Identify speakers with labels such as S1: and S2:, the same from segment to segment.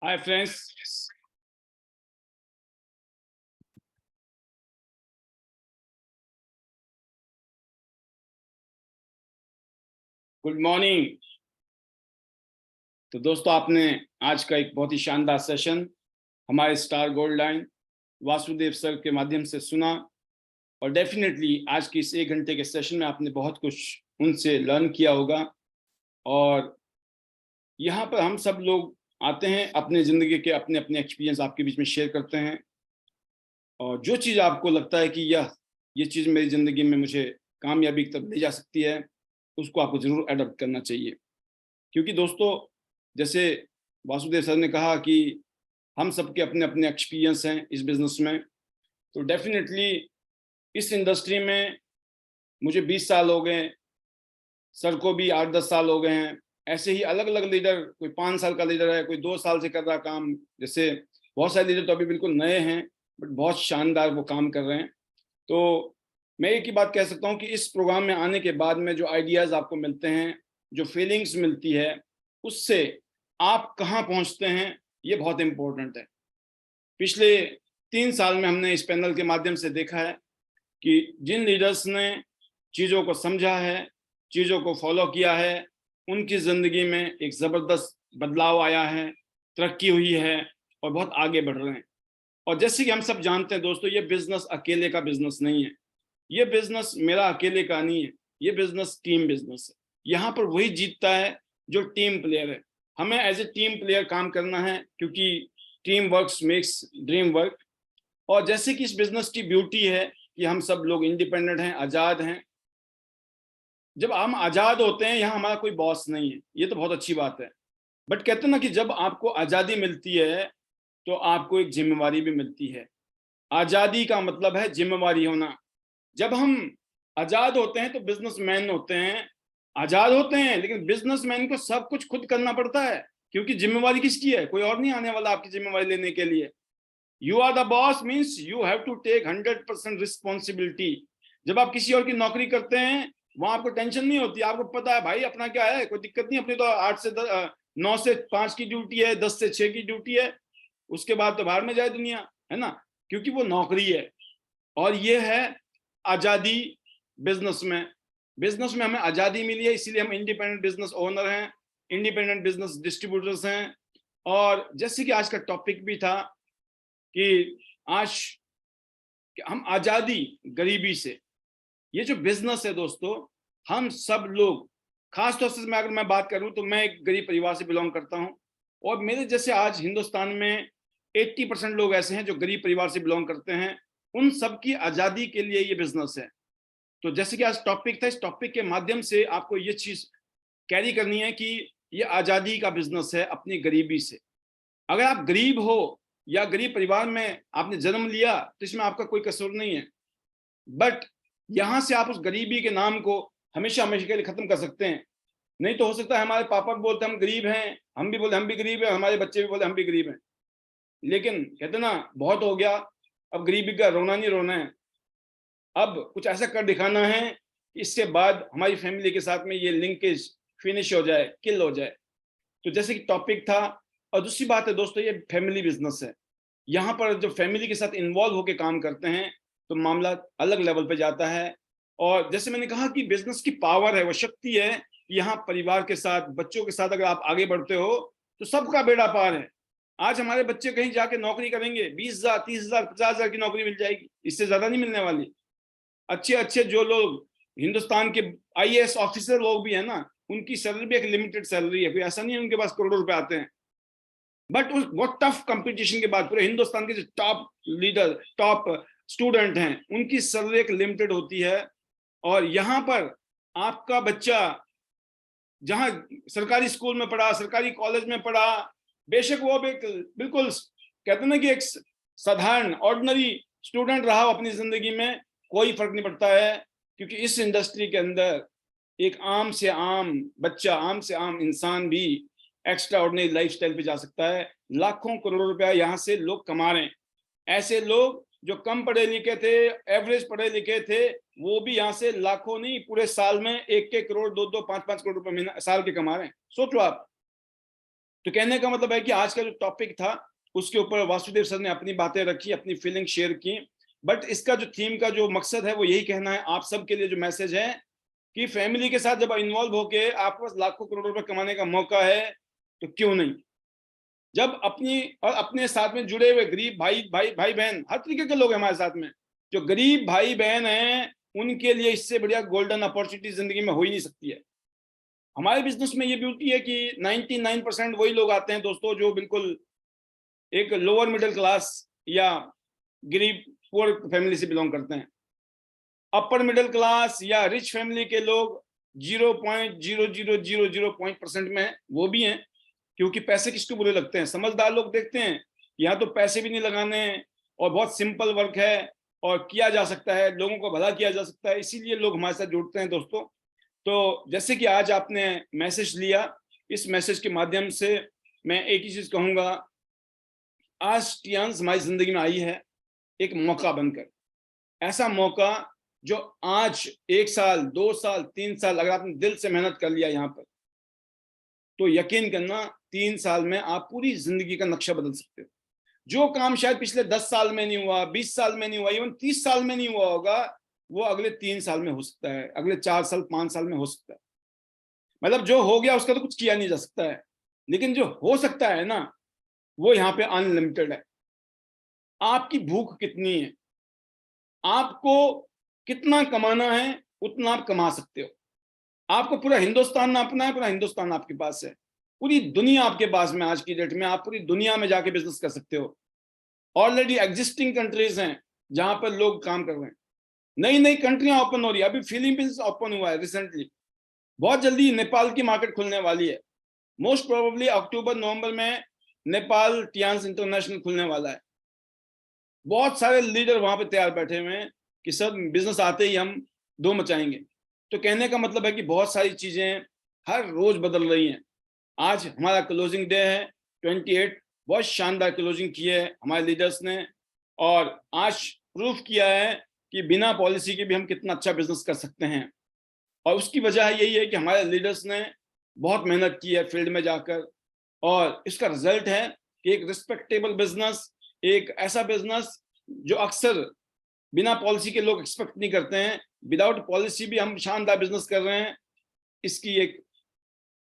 S1: Hi friends, good morning. तो दोस्तों, आपने आज का एक बहुत ही शानदार सेशन हमारे star gold line Vasudev sir के माध्यम से सुना। और डेफिनेटली आज की इस 1 घंटे के सेशन में आपने बहुत कुछ उनसे लर्न किया होगा। और यहाँ पर हम सब लोग आते हैं, अपने ज़िंदगी के अपने अपने एक्सपीरियंस आपके बीच में शेयर करते हैं। और जो चीज़ आपको लगता है कि ये चीज़ मेरी ज़िंदगी में मुझे कामयाबी तक ले जा सकती है, उसको आपको ज़रूर अडॉप्ट करना चाहिए। क्योंकि दोस्तों, जैसे वासुदेव सर ने कहा कि हम सबके अपने अपने एक्सपीरियंस हैं इस बिजनेस में। तो डेफिनेटली इस इंडस्ट्री में मुझे 20 साल हो गए, सर को भी 8-10 साल हो गए हैं। ऐसे ही अलग अलग लीडर, कोई 5 साल का लीडर है, कोई 2 साल से कर रहा काम। जैसे बहुत सारे लीडर तो अभी बिल्कुल नए हैं, बट बहुत शानदार वो काम कर रहे हैं। तो मैं एक ही बात कह सकता हूँ कि इस प्रोग्राम में आने के बाद में जो आइडियाज आपको मिलते हैं, जो फीलिंग्स मिलती है, उससे आप कहाँ पहुँचते हैं, ये बहुत इम्पोर्टेंट है। पिछले 3 साल में हमने इस पैनल के माध्यम से देखा है कि जिन लीडर्स ने चीज़ों को समझा है, चीज़ों को फॉलो किया है, उनकी ज़िंदगी में एक ज़बरदस्त बदलाव आया है, तरक्की हुई है और बहुत आगे बढ़ रहे हैं। और जैसे कि हम सब जानते हैं दोस्तों, ये बिजनेस अकेले का बिजनेस नहीं है। ये बिजनेस मेरा अकेले का नहीं है, ये बिजनेस टीम बिजनेस है। यहाँ पर वही जीतता है जो टीम प्लेयर है। हमें एज ए टीम प्लेयर काम करना है, क्योंकि team works makes dream work. और जैसे कि इस बिजनेस की ब्यूटी है कि हम सब लोग इंडिपेंडेंट हैं, आज़ाद हैं। जब हम आज़ाद होते हैं, यहाँ हमारा कोई बॉस नहीं है, ये तो बहुत अच्छी बात है। बट कहते हैं ना कि जब आपको आज़ादी मिलती है तो आपको एक जिम्मेवारी भी मिलती है। आज़ादी का मतलब है जिम्मेवारी होना। जब हम आज़ाद होते हैं तो बिजनेसमैन होते हैं, आज़ाद होते हैं, लेकिन बिजनेसमैन को सब कुछ खुद करना पड़ता है, क्योंकि जिम्मेवारी किसकी है? कोई और नहीं आने वाला आपकी जिम्मेवारी लेने के लिए। You are the boss means you have to take 100% responsibility. जब आप किसी और की नौकरी करते हैं, वहां आपको टेंशन नहीं होती, आपको पता है भाई अपना क्या है, कोई दिक्कत नहीं। अपनी तो 9 से 5 की ड्यूटी है, 10 से 6 की ड्यूटी है, उसके बाद तो बाहर में जाए दुनिया, है ना, क्योंकि वो नौकरी है। और ये है आज़ादी। बिजनेस में हमें आज़ादी मिली है, इसीलिए हम इंडिपेंडेंट बिजनेस ओनर हैं, इंडिपेंडेंट बिजनेस डिस्ट्रीब्यूटर्स हैं। और जैसे कि आज का टॉपिक भी था कि आज हम आज़ादी गरीबी से, ये जो बिजनेस है दोस्तों, हम सब लोग, खासतौर से मैं अगर मैं बात करूं तो मैं एक गरीब परिवार से बिलोंग करता हूं। और मेरे जैसे आज हिंदुस्तान में 80% लोग ऐसे हैं जो गरीब परिवार से बिलोंग करते हैं। उन सब की आज़ादी के लिए ये बिजनेस है। तो जैसे कि आज टॉपिक था, इस टॉपिक के माध्यम से आपको ये चीज कैरी करनी है कि ये आज़ादी का बिजनेस है अपनी गरीबी से। अगर आप गरीब हो या गरीब परिवार में आपने जन्म लिया तो इसमें आपका कोई कसूर नहीं है। बट यहां से आप उस गरीबी के नाम को हमेशा हमेशा के लिए खत्म कर सकते हैं। नहीं तो हो सकता है हमारे पापा भी बोलते हम गरीब हैं, हम भी बोले हम भी गरीब हैं, हमारे बच्चे भी बोले हम भी गरीब हैं। लेकिन कहते ना, बहुत हो गया, अब गरीबी का रोना नहीं रोना है। अब कुछ ऐसा कर दिखाना है कि इसके बाद हमारी फैमिली के साथ में ये लिंकेज फिनिश हो जाए, किल हो जाए। तो जैसे कि टॉपिक था। और दूसरी बात है दोस्तों, ये फैमिली बिजनेस है। यहाँ पर जब फैमिली के साथ इन्वॉल्व होकर काम करते हैं तो मामला अलग लेवल पे जाता है। और जैसे मैंने कहा कि बिजनेस की पावर है, वो शक्ति है। यहाँ परिवार के साथ, बच्चों के साथ अगर आप आगे बढ़ते हो तो सबका बेड़ा पार है। आज हमारे बच्चे कहीं जाके नौकरी करेंगे, 20,000, 30,000, 50,000 की नौकरी मिल जाएगी, इससे ज्यादा नहीं मिलने वाली। अच्छे अच्छे जो लोग हिंदुस्तान के आईएएस ऑफिसर लोग भी है ना, उनकी सैलरी भी एक लिमिटेड सैलरी है, कोई ऐसा नहीं है उनके पास करोड़ों रुपए आते हैं। बट उस बहुत टफ कंपटीशन के बाद पूरे हिंदुस्तान के जो टॉप लीडर, टॉप स्टूडेंट हैं, उनकी सैलरी एक लिमिटेड होती है। और यहाँ पर आपका बच्चा जहाँ सरकारी स्कूल में पढ़ा, सरकारी कॉलेज में पढ़ा, बेशक वो बिल्कुल कहते ना कि एक साधारण ऑर्डिनरी स्टूडेंट रहा अपनी जिंदगी में, कोई फर्क नहीं पड़ता है। क्योंकि इस इंडस्ट्री के अंदर एक आम से आम बच्चा, आम से आम इंसान भी एक्स्ट्रा ऑर्डिनरी लाइफस्टाइल पे जा सकता है। लाखों करोड़ों रुपया यहाँ से लोग कमा रहे हैं। ऐसे लोग जो कम पढ़े लिखे थे, एवरेज पढ़े लिखे थे, वो भी यहाँ से लाखों नहीं, पूरे साल में 1-1 करोड़, 2-2, 5-5 करोड़ रुपए महीना साल के कमा रहे हैं। सोचो आप। तो कहने का मतलब है कि आज का जो टॉपिक था उसके ऊपर वासुदेव सर ने अपनी बातें रखी, अपनी फीलिंग शेयर की, बट इसका जो थीम का जो मकसद है वो यही कहना है आप सबके लिए, जो मैसेज है कि फैमिली के साथ जब इन्वॉल्व होके आपके पास लाखों करोड़ रुपए कमाने का मौका है तो क्यों नहीं। जब अपनी और अपने साथ में जुड़े हुए गरीब भाई बहन, हर तरीके के लोग हैं हमारे साथ में, जो गरीब भाई बहन हैं, उनके लिए इससे बढ़िया गोल्डन अपॉर्चुनिटी जिंदगी में हो ही नहीं सकती है। हमारे बिजनेस में ये ब्यूटी है कि 99% वही लोग आते हैं दोस्तों जो बिल्कुल एक लोअर मिडिल क्लास या गरीब पुअर फैमिली से बिलोंग करते हैं। अपर मिडिल क्लास या रिच फैमिली के लोग 0.0000% में हैं, वो भी हैं, क्योंकि पैसे किसको बुरे लगते हैं। समझदार लोग देखते हैं यहाँ तो पैसे भी नहीं लगाने और बहुत सिंपल वर्क है और किया जा सकता है, लोगों को भला किया जा सकता है, इसीलिए लोग हमारे साथ जुड़ते हैं दोस्तों। तो जैसे कि आज आपने मैसेज लिया, इस मैसेज के माध्यम से मैं एक ही चीज कहूंगा, आज टियांस हमारी जिंदगी में आई है एक मौका बनकर। ऐसा मौका जो आज 1 साल 2 साल 3 साल अगर आपने दिल से मेहनत कर लिया यहाँ पर, तो यकीन करना 3 साल में आप पूरी जिंदगी का नक्शा बदल सकते हो। जो काम शायद पिछले 10 साल में नहीं हुआ, 20 साल में नहीं हुआ, इवन 30 साल में नहीं हुआ होगा, वो अगले 3 साल में हो सकता है, अगले 4 साल 5 साल में हो सकता है। मतलब जो हो गया उसका तो कुछ किया नहीं जा सकता है, लेकिन जो हो सकता है ना, वो यहाँ पे अनलिमिटेड है। आपकी भूख कितनी है, आपको कितना कमाना है उतना आप कमा सकते हो। आपको पूरा हिंदुस्तान नापना है, पूरा हिंदुस्तान आपके पास है, पूरी दुनिया आपके पास में। आज की डेट में आप पूरी दुनिया में जाके बिजनेस कर सकते हो। ऑलरेडी एग्जिस्टिंग कंट्रीज हैं जहां पर लोग काम कर रहे हैं, नई नई कंट्रियां ओपन हो रही है। अभी फिलीपींस ओपन हुआ है रिसेंटली, बहुत जल्दी नेपाल की मार्केट खुलने वाली है। मोस्ट प्रोबेबली अक्टूबर नवंबर में नेपाल टियांस इंटरनेशनल खुलने वाला है। बहुत सारे लीडर वहां पे तैयार बैठे हुए हैं कि सर बिजनेस आते ही हम दो मचाएंगे। तो कहने का मतलब है कि बहुत सारी चीजें हर रोज बदल रही हैं। आज हमारा क्लोजिंग डे है 28, बहुत शानदार क्लोजिंग की है हमारे लीडर्स ने, और आज प्रूफ किया है कि बिना पॉलिसी के भी हम कितना अच्छा बिजनेस कर सकते हैं। और उसकी वजह यही है कि हमारे लीडर्स ने बहुत मेहनत की है फील्ड में जाकर, और इसका रिजल्ट है कि एक रिस्पेक्टेबल बिजनेस, एक ऐसा बिजनेस जो अक्सर बिना पॉलिसी के लोग एक्सपेक्ट नहीं करते हैं, विदाउट पॉलिसी भी हम शानदार बिजनेस कर रहे हैं, इसकी एक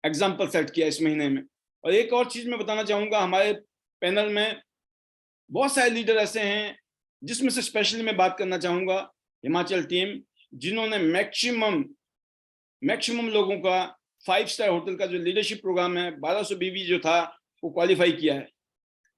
S1: एग्जाम्पल सेट किया इस महीने में। और एक और चीज मैं बताना चाहूंगा, हमारे पैनल में बहुत सारे लीडर ऐसे हैं जिसमें से स्पेशली मैं बात करना चाहूंगा हिमाचल टीम, जिन्होंने मैक्सिमम लोगों का 5 स्टार होटल का जो लीडरशिप प्रोग्राम है 1200 बीवी जो था वो क्वालिफाई किया है।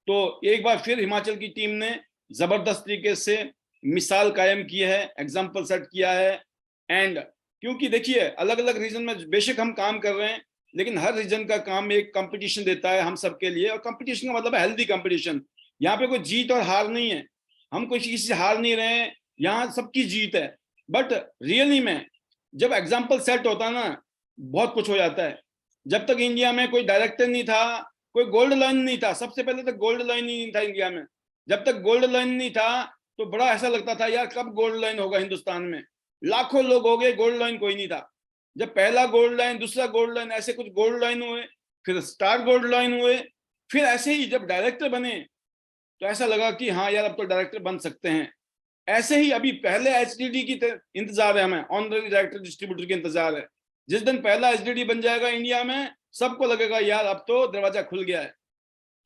S1: तो एक बार फिर हिमाचल की टीम ने जबरदस्त तरीके से मिसाल कायम की है, एग्जाम्पल सेट किया है। एंड क्योंकि देखिए अलग अलग रीजन में बेशक हम काम कर रहे हैं, लेकिन हर रीजन का काम एक कंपटीशन देता है हम सबके लिए, और कंपटीशन का मतलब है हेल्दी कंपटीशन। यहाँ पे कोई जीत और हार नहीं है, हम कोई किसी से हार नहीं रहे हैं, यहाँ सबकी जीत है। बट रियली में जब एग्जाम्पल सेट होता है ना, बहुत कुछ हो जाता है। जब तक इंडिया में कोई डायरेक्टर नहीं था, कोई गोल्ड लाइन नहीं था, सबसे पहले तो गोल्ड लाइन ही नहीं था इंडिया में। जब तक गोल्ड लाइन नहीं था तो बड़ा ऐसा लगता था यार कब गोल्ड लाइन होगा हिंदुस्तान में। लाखों लोग हो गए, गोल्ड लाइन कोई नहीं था। जब पहला गोल्ड लाइन, दूसरा गोल्ड लाइन, ऐसे कुछ गोल्ड लाइन हुए, फिर स्टार गोल्ड लाइन हुए, फिर ऐसे ही जब डायरेक्टर बने तो ऐसा लगा कि हाँ यार अब तो डायरेक्टर बन सकते हैं। ऐसे ही अभी पहले एचडीडी की इंतजार है, हमें ऑनररी डायरेक्टर डिस्ट्रीब्यूटर की इंतजार है। जिस दिन पहला एचडीडी बन जाएगा इंडिया में, सबको लगेगा यार अब तो दरवाजा खुल गया है।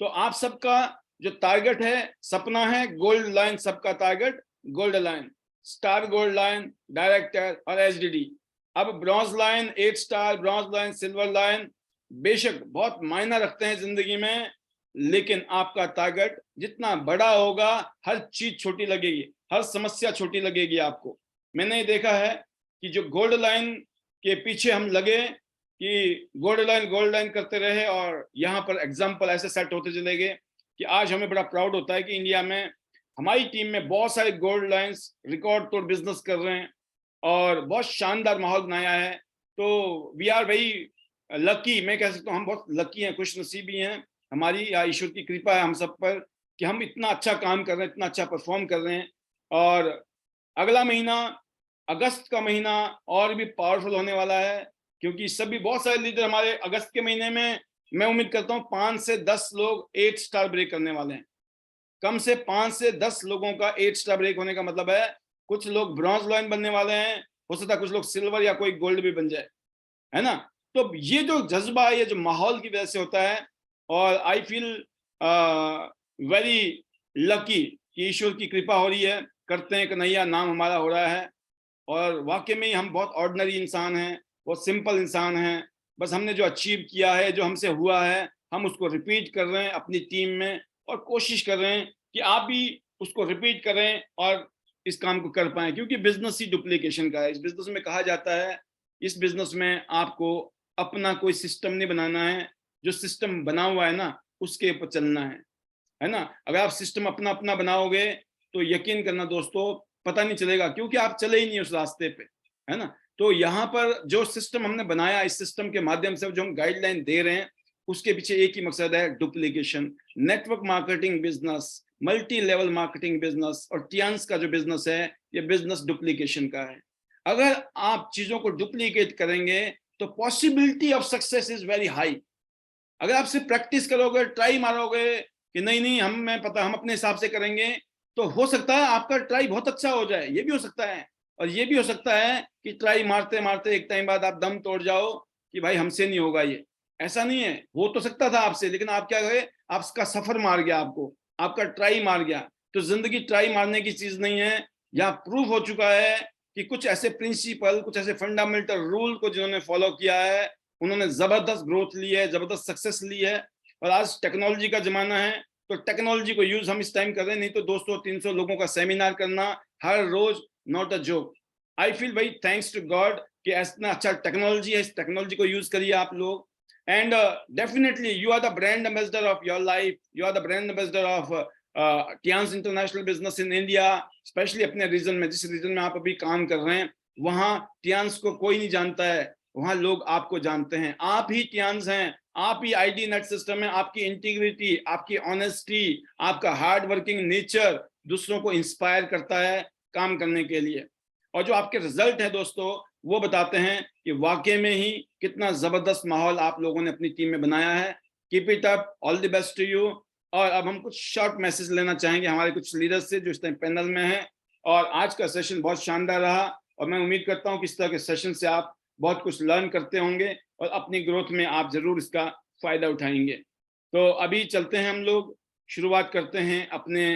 S1: तो आप सबका जो टारगेट है, सपना है, गोल्ड लाइन, सबका target gold line, star gold line, director और एचडीडी। अब bronze line, 8 star, bronze line, silver line बेशक बहुत मायना रखते हैं जिंदगी में, लेकिन आपका टारगेट जितना बड़ा होगा हर चीज छोटी लगेगी, हर समस्या छोटी लगेगी आपको। मैंने ये देखा है कि जो गोल्ड लाइन के पीछे हम लगे कि गोल्ड लाइन करते रहे, और यहाँ पर एग्जाम्पल ऐसे सेट होते चले गए कि आज हमें बड़ा प्राउड होता है कि इंडिया में हमारी टीम में बहुत सारे गोल्ड लाइन्स रिकॉर्ड तोड़ बिजनेस कर रहे हैं और बहुत शानदार माहौल बनाया है। तो वी आर वेरी लकी, मैं कह सकता हूँ हम बहुत लकी हैं, खुशनसीबी हैं, हमारी या ईश्वर की कृपा है हम सब पर कि हम इतना अच्छा काम कर रहे हैं, इतना अच्छा परफॉर्म कर रहे हैं। और अगला महीना, अगस्त का महीना और भी पावरफुल होने वाला है, क्योंकि सभी बहुत सारे लीडर हमारे अगस्त के महीने में मैं उम्मीद करता हूं 5 से 10 लोग 8 स्टार ब्रेक करने वाले हैं। कम से 5 से 10 लोगों का 8 स्टार ब्रेक होने का मतलब है कुछ लोग ब्रॉन्ज लॉयन बनने वाले हैं, हो सकता है कुछ लोग सिल्वर या कोई गोल्ड भी बन जाए, है ना। तो ये जो जज्बा है, ये जो माहौल की वजह से होता है, और आई फील वेरी लकी कि ईश्वर की कृपा हो रही है, करते हैं कन्हैया नाम हमारा हो रहा है। और वाकई में हम बहुत ऑर्डिनरी इंसान हैं, बहुत सिंपल इंसान हैं। बस हमने जो अचीव किया है, जो हमसे हुआ है, हम उसको रिपीट कर रहे हैं अपनी टीम में, और कोशिश कर रहे हैं कि आप भी उसको रिपीट करें और इस काम को कर पाएं, क्योंकि बिजनेस ही डुप्लीकेशन का है। इस बिजनेस में कहा जाता है, इस बिजनेस में आपको अपना कोई सिस्टम नहीं बनाना है, जो सिस्टम बना हुआ है ना उसके ऊपर चलना है ना। अगर आप सिस्टम अपना अपना बनाओगे तो यकीन करना दोस्तों पता नहीं चलेगा, क्योंकि आप चले ही नहीं उस रास्ते पे, है ना। तो यहाँ पर जो सिस्टम हमने बनाया, इस सिस्टम के माध्यम से जो हम गाइडलाइन दे रहे हैं, उसके पीछे एक ही मकसद है, duplication. Network marketing business, multi level marketing business और टियान्स का जो बिजनेस है, ये बिजनेस डुप्लीकेशन का है। अगर आप चीजों को डुप्लीकेट करेंगे तो possibility of success is very high. अगर आप सिर्फ प्रैक्टिस करोगे, ट्राई मारोगे कि नहीं नहीं हम अपने हिसाब से करेंगे, तो हो सकता है आपका ट्राई बहुत अच्छा हो जाए, ये भी हो सकता है। और ये भी हो सकता है कि ट्राई मारते मारते एक टाइम बाद आप दम तोड़ जाओ कि भाई हमसे नहीं होगा ये। ऐसा नहीं है, हो तो सकता था आपसे, लेकिन आप क्या करें, आपका सफर मार गया, आपको आपका ट्राई मार गया। तो जिंदगी ट्राई मारने की चीज नहीं है। यहाँ प्रूफ हो चुका है कि कुछ ऐसे प्रिंसिपल, कुछ ऐसे फंडामेंटल रूल को जिन्होंने फॉलो किया है, उन्होंने जबरदस्त ग्रोथ ली है, जबरदस्त सक्सेस ली है। और आज टेक्नोलॉजी का जमाना है, तो टेक्नोलॉजी को यूज हम इस टाइम कर रहे हैं, नहीं तो 200-300 लोगों का सेमिनार करना हर रोज not a joke. I feel भाई थैंक्स टू गॉड कि इतना अच्छा टेक्नोलॉजी है, इस टेक्नोलॉजी को यूज करिए आप लोग। And definitely you are the brand ambassador of your life, you are the brand ambassador of Tiens international business in India. Specially अपने रीजन में, जिस रीजन में आप अभी काम कर रहे हैं, वहाँ टियान्स को कोई नहीं जानता है, वहां लोग आपको जानते हैं। आप ही टियान्स हैं, आप ही आईडी नेट सिस्टम है। आपकी इंटीग्रिटी, आपकी ऑनेस्टी, आपका हार्ड वर्किंग नेचर दूसरों को इंस्पायर करता है काम करने के लिए। और जो आपके रिजल्ट है दोस्तों, वो बताते हैं कि वाकई में ही कितना जबरदस्त माहौल आप लोगों ने अपनी टीम में बनाया है। Keep it up, all the best to you. और अब हम कुछ शॉर्ट मैसेज लेना चाहेंगे हमारे कुछ लीडर्स से जो इस टाइम पैनल में है। और आज का सेशन बहुत शानदार रहा, और मैं उम्मीद करता हूँ कि इस तरह के सेशन से आप बहुत कुछ लर्न करते होंगे और अपनी ग्रोथ में आप जरूर इसका फायदा उठाएंगे। तो अभी चलते हैं, हम लोग शुरुआत करते हैं अपने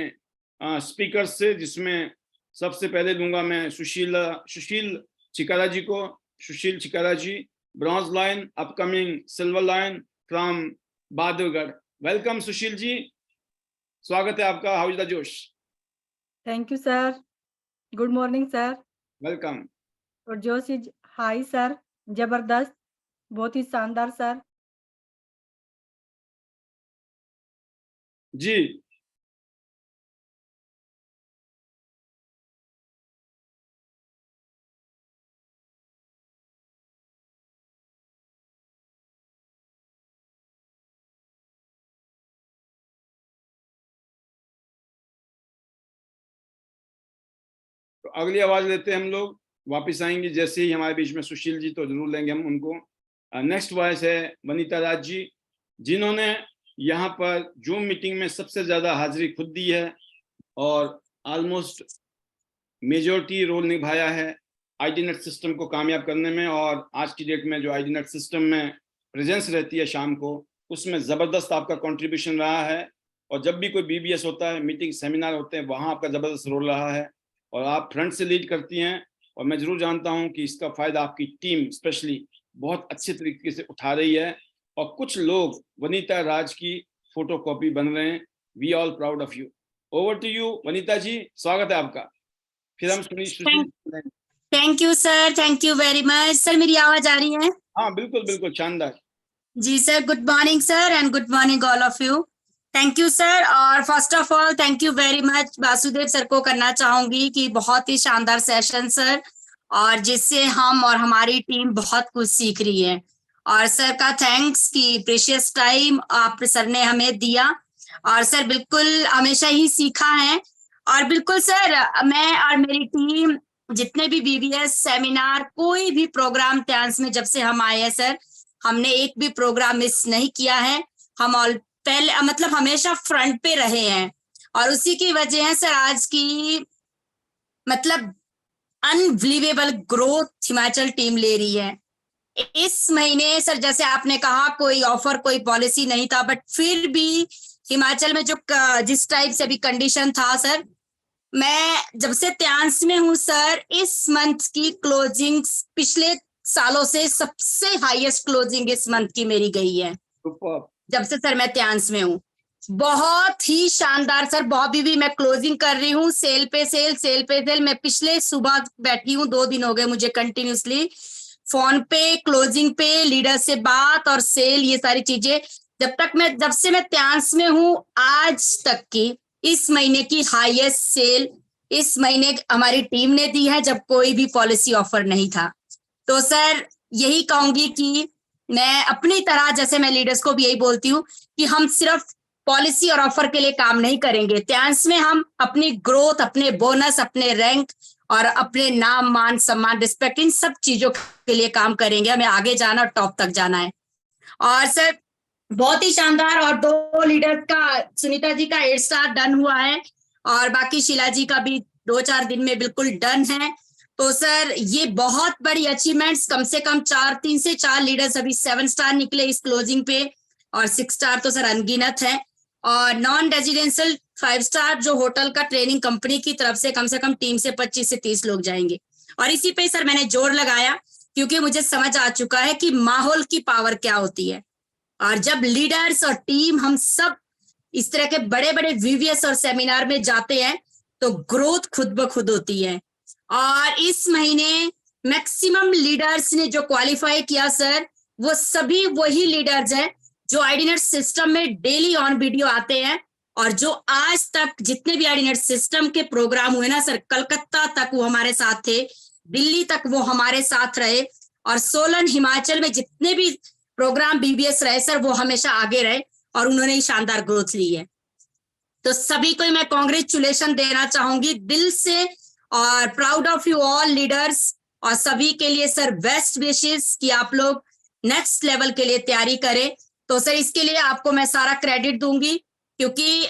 S1: स्पीकर से, जिसमें सबसे पहले दूंगा मैं सुशील चिकारा जी को। Sushil Chikara ji, bronze line, upcoming silver line from Bahadurgarh. Welcome Sushil ji, स्वागत है आपका। How is the josh?
S2: Thank you sir, good morning sir.
S1: Welcome.
S2: और जोश इज हाई सर, जबरदस्त, बहुत ही शानदार सर।
S1: जी तो अगली आवाज लेते हैं हम लोग, वापस आएंगे जैसे ही हमारे बीच में सुशील जी, तो जरूर लेंगे हम उनको। नेक्स्ट वॉइस है वनीता राज जी, जिन्होंने यहाँ पर जूम मीटिंग में सबसे ज्यादा हाजिरी खुद दी है और ऑलमोस्ट मेजोरिटी रोल निभाया है आईडीनेट सिस्टम को कामयाब करने में। और आज की डेट में जो आईडीनेट सिस्टम में प्रेजेंस रहती है शाम को, उसमें जबरदस्त आपका कंट्रीब्यूशन रहा है। और जब भी कोई बीबीएस होता है, मीटिंग सेमिनार होते हैं, वहाँ आपका जबरदस्त रोल रहा है और आप फ्रंट से लीड करती हैं। और मैं जरूर जानता हूँ कि इसका फायदा आपकी टीम स्पेशली बहुत अच्छे तरीके से उठा रही है। और कुछ लोग वनीता राज की फोटो कॉपी बन रहे हैं। We all proud of you. Over to you Vanita ji, स्वागत है आपका। फिर हम Sushil.
S3: Thank you sir, thank you very much sir. मेरी आवाज आ रही है?
S1: हाँ बिल्कुल बिल्कुल, शानदार
S3: जी sir, good morning sir and good morning all of you. Thank you sir. और first of all thank you very much Vasudev sir को करना चाहूंगी कि बहुत ही शानदार सेशन सर, और जिससे हम और हमारी टीम बहुत कुछ सीख रही है। और सर का थैंक्स कि प्रेशियस टाइम आप सर ने हमें दिया, और सर बिल्कुल हमेशा ही सीखा है। और बिल्कुल सर, मैं और मेरी टीम जितने भी बीबीएस सेमिनार, कोई भी प्रोग्राम टियान्स में जब से हम आए हैं सर, हमने एक भी प्रोग्राम मिस नहीं किया है। हम ऑल पहले मतलब हमेशा फ्रंट पे रहे हैं और उसी की वजह है सर आज की मतलब अनबिलीवेबल ग्रोथ हिमाचल टीम ले रही है। इस महीने सर जैसे आपने कहा कोई ऑफर कोई पॉलिसी नहीं था, बट फिर भी हिमाचल में जो जिस टाइप से अभी कंडीशन था सर, मैं जब से त्यांस में हूँ सर, इस मंथ की क्लोजिंग पिछले सालों से सबसे हाईएस्ट क्लोजिंग इस मंथ की मेरी गई है जब से सर मैं त्यांस में हूँ। बहुत ही शानदार सर, बॉबी भी मैं क्लोजिंग कर रही हूँ, सेल पे सेल। मैं पिछले सुबह बैठी हूँ, 2 दिन हो गए मुझे कंटिन्यूसली फोन पे क्लोजिंग पे लीडर से बात और सेल, ये सारी चीजें जब से मैं त्यांस में हूँ आज तक की इस महीने की हाईएस्ट सेल इस महीने हमारी टीम ने दी है जब कोई भी पॉलिसी ऑफर नहीं था। तो सर यही कहूंगी कि मैं अपनी तरह, जैसे मैं लीडर्स को भी यही बोलती हूँ कि हम सिर्फ पॉलिसी और ऑफर के लिए काम नहीं करेंगे, त्यांस में हम अपनी ग्रोथ, अपने बोनस, अपने रैंक और अपने नाम मान सम्मान रिस्पेक्ट, इन सब चीजों के लिए काम करेंगे। हमें आगे जाना और टॉप तक जाना है। और सर बहुत ही शानदार, और 2 लीडर्स का, सुनीता जी का 8 स्टार डन हुआ है और बाकी शीला जी का भी 2-4 दिन में बिल्कुल डन है। तो सर ये बहुत बड़ी अचीवमेंट्स, कम से कम 3 से 4 लीडर्स अभी 7 स्टार निकले इस क्लोजिंग पे और 6 स्टार तो सर अनगिनत है। और नॉन रेजिडेंशियल 5 स्टार जो होटल का ट्रेनिंग कंपनी की तरफ से कम टीम से 25 से 30 लोग जाएंगे। और इसी पे सर मैंने जोर लगाया क्योंकि मुझे समझ आ चुका है कि माहौल की पावर क्या होती है, और जब लीडर्स और टीम हम सब इस तरह के बड़े बड़े वीवीएस और सेमिनार में जाते हैं तो ग्रोथ खुद ब खुद होती है। और इस महीने मैक्सिमम लीडर्स ने जो क्वालिफाई किया सर, वो सभी वही लीडर्स हैं जो आईडीनेट सिस्टम में डेली ऑन वीडियो आते हैं और जो आज तक जितने भी आईडीनेट सिस्टम के प्रोग्राम हुए ना सर, कलकत्ता तक वो हमारे साथ थे, दिल्ली तक वो हमारे साथ रहे, और सोलन हिमाचल में जितने भी प्रोग्राम बीबीएस रहे सर वो हमेशा आगे रहे और उन्होंने ही शानदार ग्रोथ ली है। तो सभी को मैं कांग्रेचुलेशन देना चाहूंगी दिल से, और proud of you all leaders, और सभी के लिए सर बेस्ट विशेस कि आप लोग नेक्स्ट लेवल के लिए तैयारी करें। तो सर इसके लिए आपको मैं सारा क्रेडिट दूंगी क्योंकि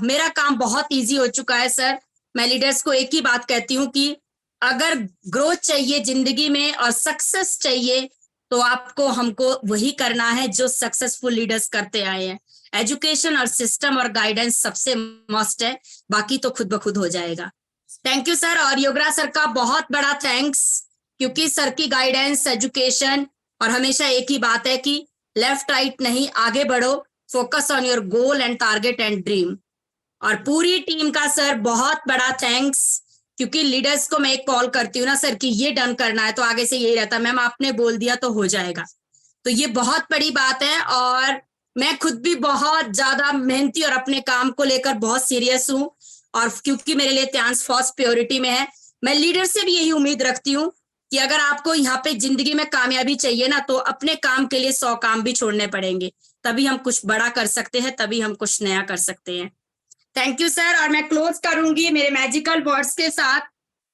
S3: मेरा काम बहुत इजी हो चुका है सर। मैं लीडर्स को एक ही बात कहती हूँ कि अगर ग्रोथ चाहिए जिंदगी में और सक्सेस चाहिए तो आपको हमको वही करना है जो सक्सेसफुल लीडर्स करते आए हैं। एजुकेशन और सिस्टम और गाइडेंस सबसे मस्ट है, बाकी तो खुद ब खुद हो जाएगा। थैंक यू सर, और योगराज सर का बहुत बड़ा थैंक्स क्योंकि सर की गाइडेंस, एजुकेशन, और हमेशा एक ही बात है कि लेफ्ट राइट नहीं, आगे बढ़ो, focus on your goal and target and dream. और पूरी टीम का सर बहुत बड़ा थैंक्स क्योंकि लीडर्स को मैं एक कॉल करती हूँ ना सर कि ये डन करना है तो आगे से यही रहता है, मैम आपने बोल दिया तो हो जाएगा। तो ये बहुत बड़ी बात है और मैं खुद भी बहुत ज्यादा मेहनती और अपने काम को लेकर बहुत सीरियस हूँ, और क्योंकि मेरे लिए त्यांस फर्स्ट प्रायोरिटी में है। मैं लीडर से भी यही उम्मीद रखती हूँ कि अगर आपको यहाँ पे जिंदगी में कामयाबी चाहिए ना तो अपने काम के लिए 100 काम भी छोड़ने पड़ेंगे, तभी हम कुछ बड़ा कर सकते हैं, तभी हम कुछ नया कर सकते हैं। थैंक यू सर, और मैं क्लोज करूंगी मेरे मैजिकल वर्ड्स के साथ,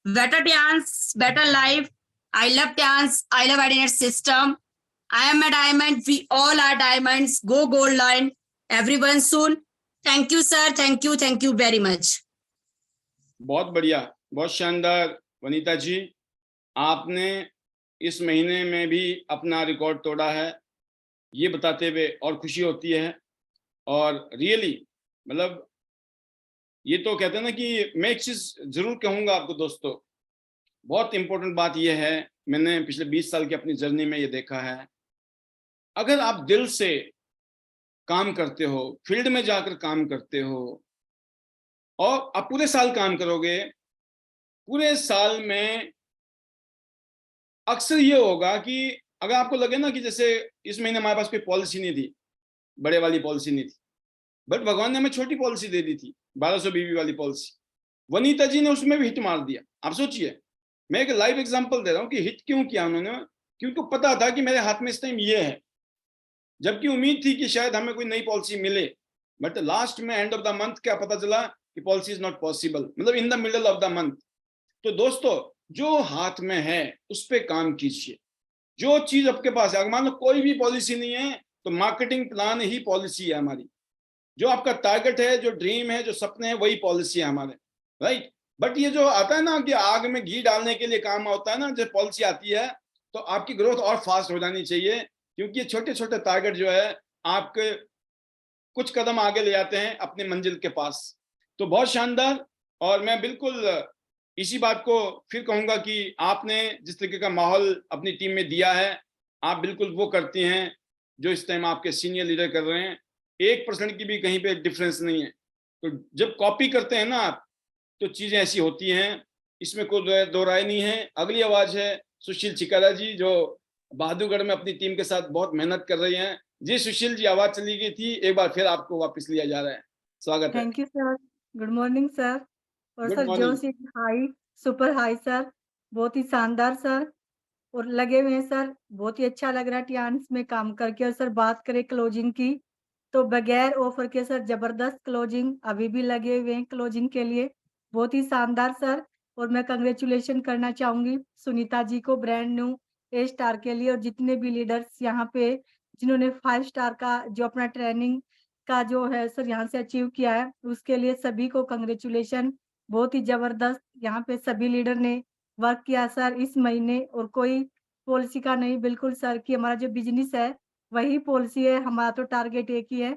S3: better Tiens, better life, I love Tiens, I love IDnet system, I am a diamond, we all are diamonds, go gold line, everyone soon. Thank you sir, thank you very much.
S1: बहुत बढ़िया, बहुत शानदार वनीता जी, आपने इस महीने में भी अपना रिकॉर्ड तोड़ा है, ये बताते हुए और खुशी होती है। और रियली मतलब ये तो कहते हैं ना कि मैं एक चीज जरूर कहूंगा आपको दोस्तों, बहुत इंपॉर्टेंट बात यह है, मैंने पिछले 20 साल की अपनी जर्नी में ये देखा है, अगर आप दिल से काम करते हो, फील्ड में जाकर काम करते हो और आप पूरे साल काम करोगे, पूरे साल में अक्सर ये होगा कि अगर आपको लगे ना कि जैसे इस महीने हमारे पास कोई पॉलिसी नहीं थी, बड़े वाली पॉलिसी नहीं थी, बट भगवान ने हमें छोटी पॉलिसी दे दी थी, 1200 बीबी वाली पॉलिसी, वनीता जी ने उसमें भी हिट मार दिया। आप सोचिए, मैं एक लाइव एग्जांपल दे रहा हूँ कि हिट क्यों किया उन्होंने, क्योंकि पता था कि मेरे हाथ में इस टाइम ये है, जबकि उम्मीद थी कि शायद हमें कोई नई पॉलिसी मिले, बट लास्ट में एंड ऑफ द मंथ क्या पता चला कि पॉलिसी इज नॉट पॉसिबल, मतलब in the middle of the month. तो दोस्तों जो हाथ में है उस पर काम कीजिए, जो चीज आपके पास है, अगर मान लो कोई भी पॉलिसी नहीं है तो मार्केटिंग प्लान ही पॉलिसी है हमारी। जो आपका टारगेट है, जो ड्रीम है, जो सपने हैं, वही पॉलिसी है हमारे, राइट। बट ये जो आता है ना कि आग में घी डालने के लिए काम होता है ना, जो पॉलिसी आती है, तो आपकी ग्रोथ और फास्ट हो जानी चाहिए, क्योंकि ये छोटे छोटे टारगेट जो है आपके कुछ कदम आगे ले जाते हैं अपनी मंजिल के पास। तो बहुत शानदार। और मैं बिल्कुल इसी बात को फिर कहूंगा कि आपने जिस तरीके का माहौल अपनी टीम में दिया है, आप बिल्कुल वो करती हैं जो इस टाइम आपके सीनियर लीडर कर रहे हैं। 1% की भी कहीं पे डिफरेंस नहीं है। तो जब कॉपी करते हैं ना आप, तो चीजें ऐसी होती हैं, इसमें कोई दो राय नहीं है। अगली आवाज है सुशील चिकारा जी, जो बहादुरगढ़ में अपनी टीम के साथ बहुत मेहनत कर रही हैं। जी सुशील जी, आवाज चली गई थी, एक बार फिर आपको वापस लिया जा रहा है, स्वागत है।
S2: Thank you sir. Good morning sir. और
S1: गुड
S2: सर
S1: मॉर्निंग।
S2: जोश हाई, सुपर हाई सर, बहुत ही शानदार सर। और लगे हुए हैं सर, बहुत ही अच्छा लग रहा है टियान्स में काम करके। और सर बात करें क्लोजिंग की, तो बगैर ऑफर के सर जबरदस्त क्लोजिंग, अभी भी लगे हुए हैं क्लोजिंग के लिए, बहुत ही शानदार सर। और मैं कंग्रेचुलेशन करना चाहूंगी सुनीता जी को ब्रांड न्यू ए स्टार के लिए, और जितने भी लीडर्स यहाँ पे जिन्होंने 5 स्टार का जो अपना ट्रेनिंग का जो है सर यहाँ से अचीव किया है, उसके लिए सभी को कंग्रेचुलेशन। बहुत ही जबरदस्त यहाँ पे सभी लीडर ने वर्क किया सर इस महीने। और कोई पॉलिसी का नहीं, बिल्कुल सर कि हमारा जो बिजनेस है वही पॉलिसी है। हमारा तो टारगेट एक ही है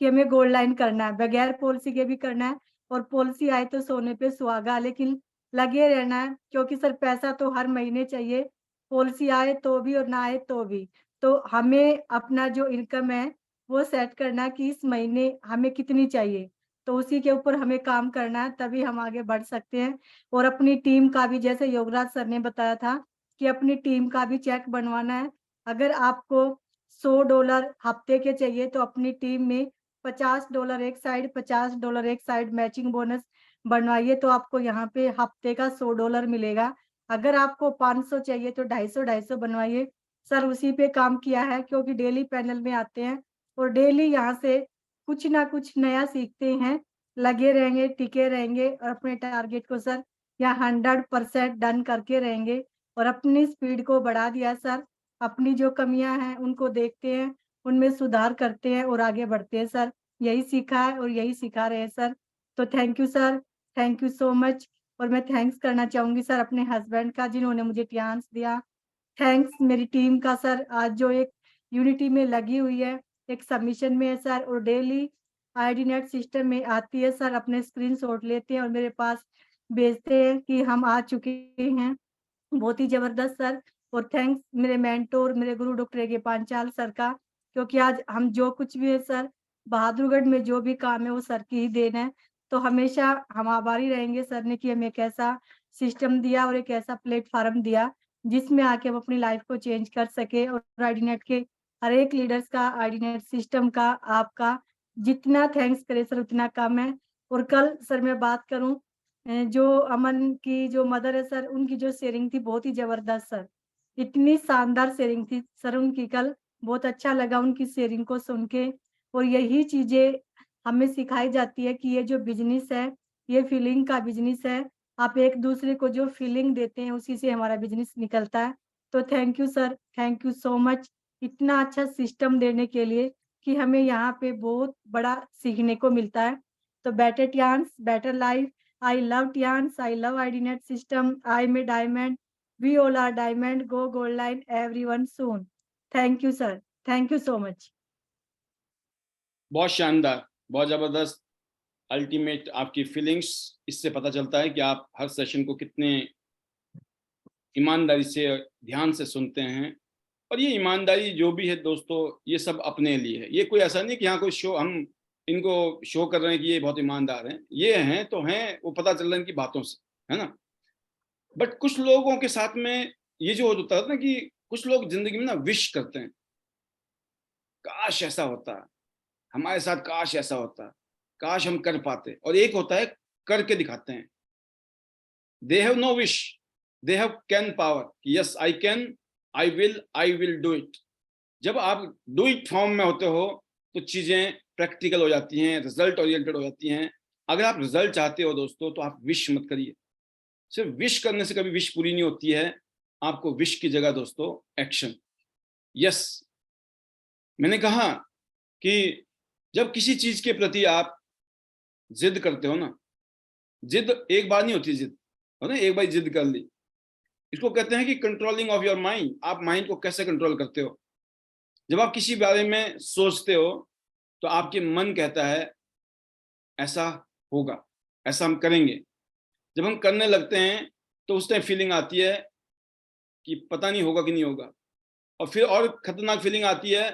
S2: कि हमें गोल्ड लाइन करना है, बगैर पॉलिसी के भी करना है। और पॉलिसी आए तो सोने पे सुहागा, लेकिन लगे रहना है, क्योंकि सर पैसा तो हर महीने चाहिए, पॉलिसी आए तो भी और ना आए तो भी। तो हमें अपना जो इनकम है वो सेट करना है कि इस महीने हमें कितनी चाहिए, तो उसी के ऊपर हमें काम करना है, तभी हम आगे बढ़ सकते हैं। और अपनी टीम का भी, जैसे योगराज सर ने बताया था कि अपनी टीम का भी चेक बनवाना है। अगर आपको $100 हफ्ते के चाहिए तो अपनी टीम में $50 एक साइड, $50 एक साइड मैचिंग बोनस बनवाइए, तो आपको यहाँ पे हफ्ते का $100 मिलेगा। अगर आपको 500 चाहिए तो 250 बनवाइए। सर उसी पे काम किया है, क्योंकि डेली पैनल में आते हैं और डेली यहाँ से कुछ ना कुछ नया सीखते हैं। लगे रहेंगे, टिके रहेंगे और अपने टारगेट को सर यहाँ 100% डन करके रहेंगे। और अपनी स्पीड को बढ़ा दिया सर, अपनी जो कमियां हैं उनको देखते हैं, उनमें सुधार करते हैं और आगे बढ़ते हैं सर। यही सीखा है और यही सिखा रहे हैं सर। तो thank you sir, thank you so much. और मैं थैंक्स करना चाहूंगी सर अपने हस्बैंड का, जिन्होंने मुझे चांस दिया। थैंक्स मेरी टीम का सर, आज जो एक यूनिटी में लगी हुई है, एक सबमिशन में है सर, और डेली आईडीनेट सिस्टम में आती है सर, अपने स्क्रीनशॉट लेते हैं और मेरे पास भेजते हैं कि हम आ चुके हैं। बहुत ही जबरदस्त सर। और थैंक्स मेरे मेंटोर, मेरे गुरु डॉक्टर ए पांचाल सर का, क्योंकि आज हम जो कुछ भी है सर, बहादुरगढ़ में जो भी काम है वो सर की ही देन है। तो हमेशा हम आभारी रहेंगे सर ने कि हमें एक ऐसा सिस्टम दिया और एक ऐसा प्लेटफॉर्म दिया जिसमें आके हम अपनी लाइफ को चेंज कर सके। और आईडीनेट के हर एक लीडर्स का, आईडीनेट सिस्टम का, आपका जितना थैंक्स करे सर उतना कम है। और कल सर मैं बात करूं, जो अमन की जो मदर है सर, उनकी जो शेयरिंग थी बहुत ही जबरदस्त सर, इतनी शानदार शेयरिंग थी सर उनकी कल, बहुत अच्छा लगा उनकी शेयरिंग को सुन के। और यही चीजें हमें सिखाई जाती है कि ये जो बिजनेस है ये फीलिंग का बिजनेस है। आप एक दूसरे को जो फीलिंग देते हैं उसी से हमारा बिजनेस निकलता है। तो thank you sir, thank you so much, इतना अच्छा सिस्टम देने के लिए कि हमें यहाँ पे बहुत बड़ा सीखने को मिलता है। तो better Tiens, better life. I love Tians. I love IDNet system. I'm a diamond. We all are diamond. Go gold line. Everyone soon. Thank you, sir. Thank you so much.
S1: बहुत शानदार, बहुत जबरदस्त, अल्टीमेट आपकी feelings, इससे पता चलता है कि आप हर सेशन को कितने ईमानदारी से, ध्यान से सुनते हैं। और ये ईमानदारी जो भी है दोस्तों, ये सब अपने लिए है। ये कोई ऐसा नहीं कि यहाँ कोई शो, हम इनको शो कर रहे हैं कि ये बहुत ईमानदार हैं। ये हैं तो हैं, वो पता चल रहा है इनकी बातों से, है ना। बट कुछ लोगों के साथ में ये जो होता है ना कि कुछ लोग जिंदगी में ना विश करते हैं, काश ऐसा होता, हमारे साथ काश ऐसा होता, काश हम कर पाते। और एक होता है करके दिखाते हैं। They have no wish, they have can power. Yes I can, I will do it. जब आप डू इट फॉर्म में होते हो तो चीजें प्रैक्टिकल हो जाती हैं, रिजल्ट ओरिएंटेड हो जाती हैं। अगर आप रिजल्ट चाहते हो दोस्तों तो आप विश मत करिए। सिर्फ विश करने से कभी विश पूरी नहीं होती है। आपको विश की जगह दोस्तों एक्शन, यस, मैंने कहा कि जब किसी चीज के प्रति आप जिद करते हो ना, जिद एक बार नहीं होती, जिद हो ना, एक बार जिद कर ली, इसको कहते हैं कि कंट्रोलिंग ऑफ योर माइंड। आप माइंड को कैसे कंट्रोल करते हो? जब आप किसी बारे में सोचते हो तो आपके मन कहता है ऐसा होगा, ऐसा हम करेंगे। जब हम करने लगते हैं तो उस टाइम फीलिंग आती है कि पता नहीं होगा कि नहीं होगा, और फिर और खतरनाक फीलिंग आती है,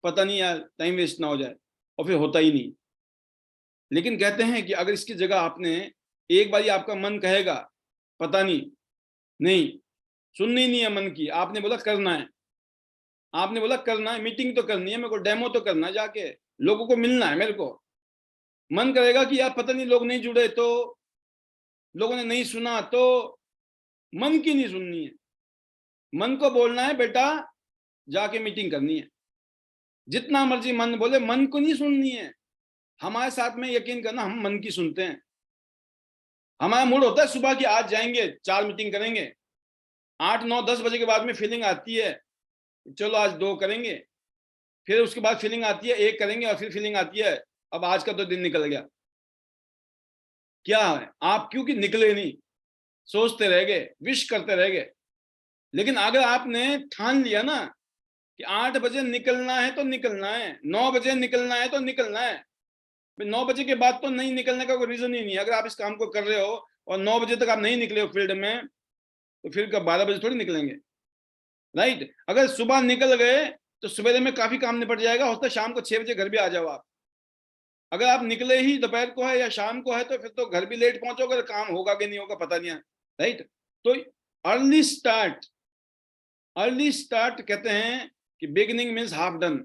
S1: पता नहीं यार टाइम वेस्ट ना हो जाए, और फिर होता ही नहीं। लेकिन कहते हैं कि अगर इसकी जगह आपने एक बार आपका मन कहेगा पता नहीं, नहीं सुननी नहीं है मन की, आपने बोला करना है, आपने बोला करना है, मीटिंग तो करनी है, मेरे को डेमो तो करना है, जाके लोगों को मिलना है, मेरे को मन करेगा कि यार पता नहीं लोग नहीं जुड़े तो, लोगों ने नहीं सुना तो, मन की नहीं सुननी है, मन को बोलना है बेटा जाके मीटिंग करनी है। जितना मर्जी मन बोले, मन को नहीं सुननी है। हमारे साथ में यकीन करना, हम मन की सुनते हैं। हमारा मूड होता है सुबह की आज जाएंगे 4 मीटिंग करेंगे, 8, 9, 10 बजे के बाद में फीलिंग आती है चलो आज 2 करेंगे, फिर उसके बाद फीलिंग आती है 1 करेंगे, और फिर फीलिंग आती है अब आज का तो दिन निकल गया। क्या है आप क्योंकि निकले नहीं, सोचते रह गए, विश करते रह गए। लेकिन अगर आपने ठान लिया ना कि 8 बजे निकलना है तो निकलना है, 9 बजे निकलना है तो निकलना है, 9 बजे के बाद तो नहीं निकलने का कोई रीजन ही नहीं है। अगर आप इस काम को कर रहे हो और 9 बजे तक आप नहीं निकले हो फील्ड में, तो फिर कब 12 बजे थोड़ी निकलेंगे, राइट? अगर सुबह निकल गए तो सवेरे में काफी काम निपट जाएगा, हो सकता है शाम को 6 बजे घर भी आ जाओ आप। अगर आप निकले ही दोपहर को है या शाम को है तो फिर तो घर भी लेट पहुंचोगे, काम होगा कि नहीं होगा पता नहीं है, राइट? तो अर्ली स्टार्ट कहते हैं कि बिगिनिंग मीन्स हाफ डन।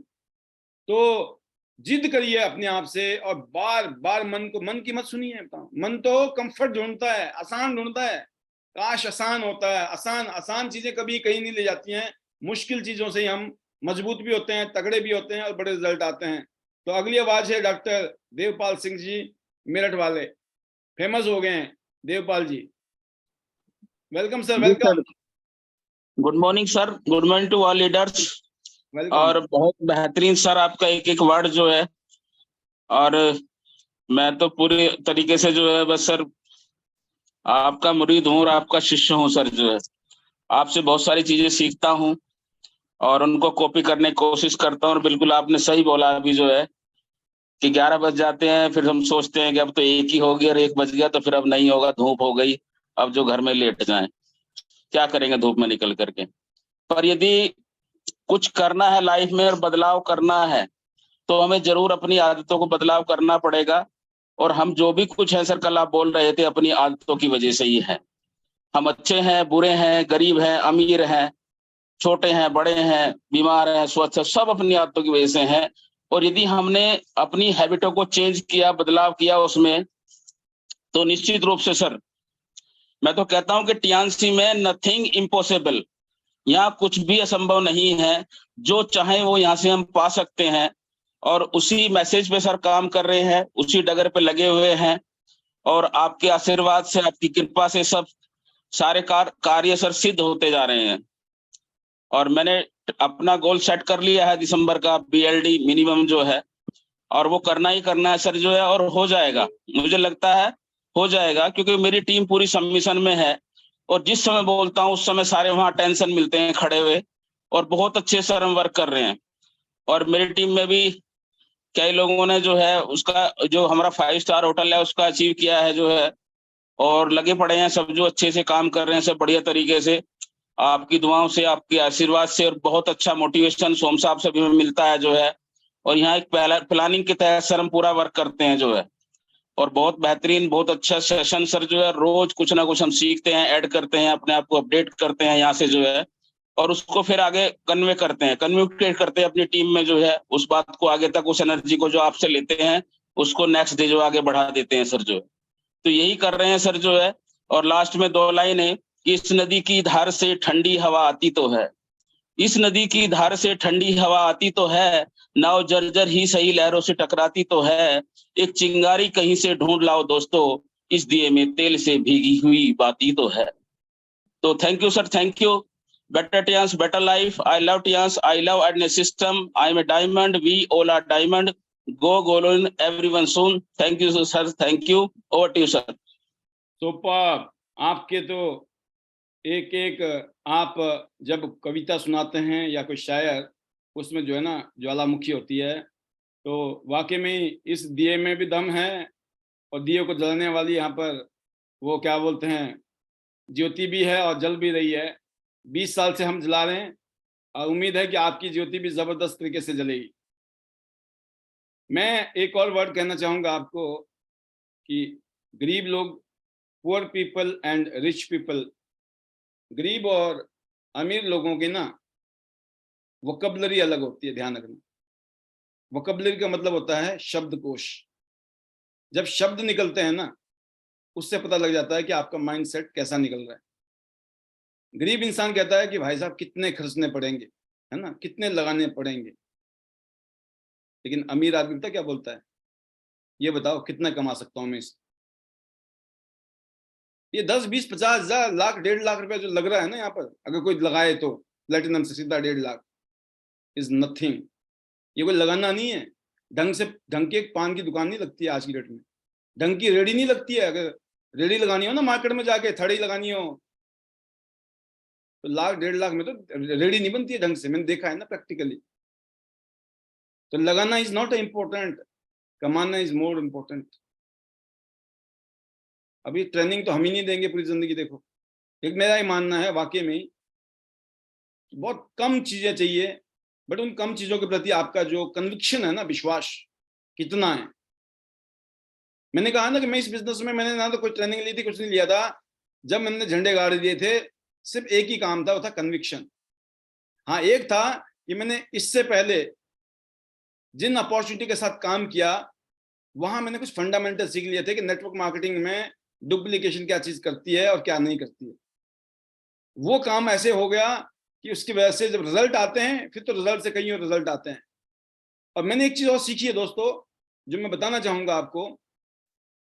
S1: तो जिद करिए अपने आप से, और बार बार मन की मत सुनिए। मन तो कंफर्ट ढूंढता है, आसान ढूंढता है, काश आसान होता है। आसान चीजें कभी कहीं नहीं ले जाती हैं। मुश्किल चीजों से ही हम मजबूत भी होते हैं, तगड़े भी होते हैं और बड़े रिजल्ट आते हैं। तो अगली आवाज है डॉक्टर देवपाल सिंह जी, मेरठ वाले, फेमस हो गए हैं Devpal ji. Welcome sir, welcome.
S4: Good morning sir, good morning to all leaders.
S1: Welcome.
S4: और बहुत बेहतरीन सर आपका एक एक वर्ड जो है, और मैं तो पूरे तरीके से जो है बस सर आपका मुरीद हूँ और आपका शिष्य हूँ सर। जो है आपसे बहुत सारी चीजें सीखता हूँ और उनको कॉपी करने की कोशिश करता हूँ। और बिल्कुल आपने सही बोला, अभी जो है कि 11 बज जाते हैं, फिर हम सोचते हैं कि अब तो 1 ही हो गया और 1 बज गया तो फिर अब नहीं होगा, धूप हो गई, अब जो घर में लेट जाएं, क्या करेंगे धूप में निकल करके। पर यदि कुछ करना है लाइफ में और बदलाव करना है तो हमें जरूर अपनी आदतों को बदलाव करना पड़ेगा। और हम जो भी कुछ है सर, कल आप बोल रहे थे, अपनी आदतों की वजह से ही है। हम अच्छे हैं, बुरे हैं, गरीब हैं, अमीर हैं, छोटे हैं, बड़े हैं, बीमार हैं, स्वस्थ हैं, सब अपनी आदतों की वजह से हैं। और यदि हमने अपनी हैबिटों को चेंज किया, बदलाव किया उसमें, तो निश्चित रूप से सर मैं तो कहता हूं कि टीएनसी में नथिंग इम्पॉसिबल, यहाँ कुछ भी असंभव नहीं है। जो चाहे वो यहाँ से हम पा सकते हैं। और उसी मैसेज पे सर काम कर रहे हैं, उसी डगर पे लगे हुए हैं। और आपके आशीर्वाद से, आपकी कृपा से सब सारे कार्य सर सिद्ध होते जा रहे हैं। और मैंने अपना गोल सेट कर लिया है दिसंबर का, BLD मिनिमम जो है, और वो करना ही करना है सर जो है। और हो जाएगा, मुझे लगता है हो जाएगा, क्योंकि मेरी टीम पूरी सबमिशन में है। और जिस समय बोलता हूँ उस समय सारे वहाँ टेंशन मिलते हैं खड़े हुए, और बहुत अच्छे सर हम वर्क कर रहे हैं। और मेरी टीम में भी कई लोगों ने जो है उसका, जो हमारा 5 स्टार होटल है उसका अचीव किया है जो है, और लगे पड़े हैं सब, जो अच्छे से काम कर रहे हैं सब बढ़िया तरीके से, आपकी दुआओं से, आपके आशीर्वाद से। और बहुत अच्छा मोटिवेशन सोम साहब से भी हमें मिलता है जो है। और यहाँ एक प्लानिंग के तहत सर हम पूरा वर्क करते हैं जो है। और बहुत बेहतरीन, बहुत अच्छा सेशन सर जो है। रोज कुछ ना कुछ हम सीखते हैं, ऐड करते हैं, अपने आप को अपडेट करते हैं यहाँ से जो है, और उसको फिर आगे कन्व्यूट करते हैं अपनी टीम में जो है। उस बात को आगे तक, उस एनर्जी को जो आपसे लेते हैं उसको नेक्स्ट डे जो आगे बढ़ा देते हैं सर जो है। तो यही कर रहे हैं सर जो है। और लास्ट में 2 लाइनें, इस नदी की धार से ठंडी हवा आती तो है, इस नदी की धार से ठंडी हवा आती तो है, नाव जर्जर ही सही लहरों से टकराती तो है, एक चिंगारी कहीं से ढूंढ लाओ दोस्तों, इस दिए में तेल से भीगी हुई बाती तो है। तो thank you sir, thank you. better chance, better life. I love chance. I love Adne system. I am a diamond. We all are diamond. Go golden, everyone soon. Thank you, sir. Thank you. Over to you, sir.
S1: Super. आपके तो एक एक आप जब कविता सुनाते हैं या कोई शायर, उसमें जो है ना ज्वालामुखी होती है, तो वाकई में इस दिए में भी दम है, और दिए को जलाने वाली यहाँ पर वो क्या बोलते हैं, ज्योति भी है और जल भी रही है। 20 साल से हम जला रहे हैं और उम्मीद है कि आपकी ज्योति भी जबरदस्त तरीके से जलेगी। मैं एक और वर्ड कहना चाहूंगा आपको कि गरीब लोग, poor people and rich people, गरीब और अमीर लोगों की ना वोकैबुलरी अलग होती है, ध्यान रखना। वोकैबुलरी का मतलब होता है शब्दकोश। जब शब्द निकलते हैं ना, उससे पता लग जाता है कि आपका माइंडसेट कैसा निकल रहा है। गरीब इंसान कहता है कि भाई साहब कितने खर्चने पड़ेंगे, है ना, कितने लगाने पड़ेंगे। लेकिन अमीर आदमी पता क्या बोलता है, ये बताओ कितना कमा सकता हूं मैं इससे। ये 10, 20, 50 हजार, लाख, 1.5 लाख रुपया जो लग रहा है ना यहाँ पर, अगर कोई लगाए तो प्लेटिनम से सीधा 1.5 लाख इज नथिंग। ये कोई लगाना नहीं है। ढंग की एक पान की दुकान नहीं लगती है आज की डेट में, ढंग की रेडी नहीं लगती है। अगर रेडी लगानी हो ना मार्केट में जाके, थड़ी लगानी हो, तो लाख 1.5 लाख में तो रेडी नहीं बनती है ढंग से, मैंने देखा है ना प्रैक्टिकली। तो लगाना इज नॉट इम्पोर्टेंट, कमाना इज मोर इम्पोर्टेंट। अभी ट्रेनिंग तो हम ही नहीं देंगे पूरी जिंदगी। देखो, एक मेरा ही मानना है वाकई में बहुत कम चीजें चाहिए, बट उन कम चीजों के प्रति आपका जो कन्विक्शन है ना, विश्वास कितना है। मैंने कहा ना कि मैं इस बिजनेस में मैंने ना तो कोई ट्रेनिंग ली थी, कुछ नहीं लिया था। जब मैंने झंडे गाड़ दिए थे, सिर्फ एक ही काम था, वो था कन्विक्शन। हाँ, एक था कि मैंने इससे पहले जिन अपॉर्चुनिटी के साथ काम किया, वहां मैंने कुछ फंडामेंटल सीख लिए थे कि नेटवर्क मार्केटिंग में डुप्लीकेशन क्या चीज करती है और क्या नहीं करती है। वो काम ऐसे हो गया कि उसकी वजह से जब रिजल्ट आते हैं, फिर तो रिजल्ट से कहीं और रिजल्ट आते हैं। और मैंने एक चीज और सीखी है दोस्तों, जो मैं बताना चाहूंगा आपको,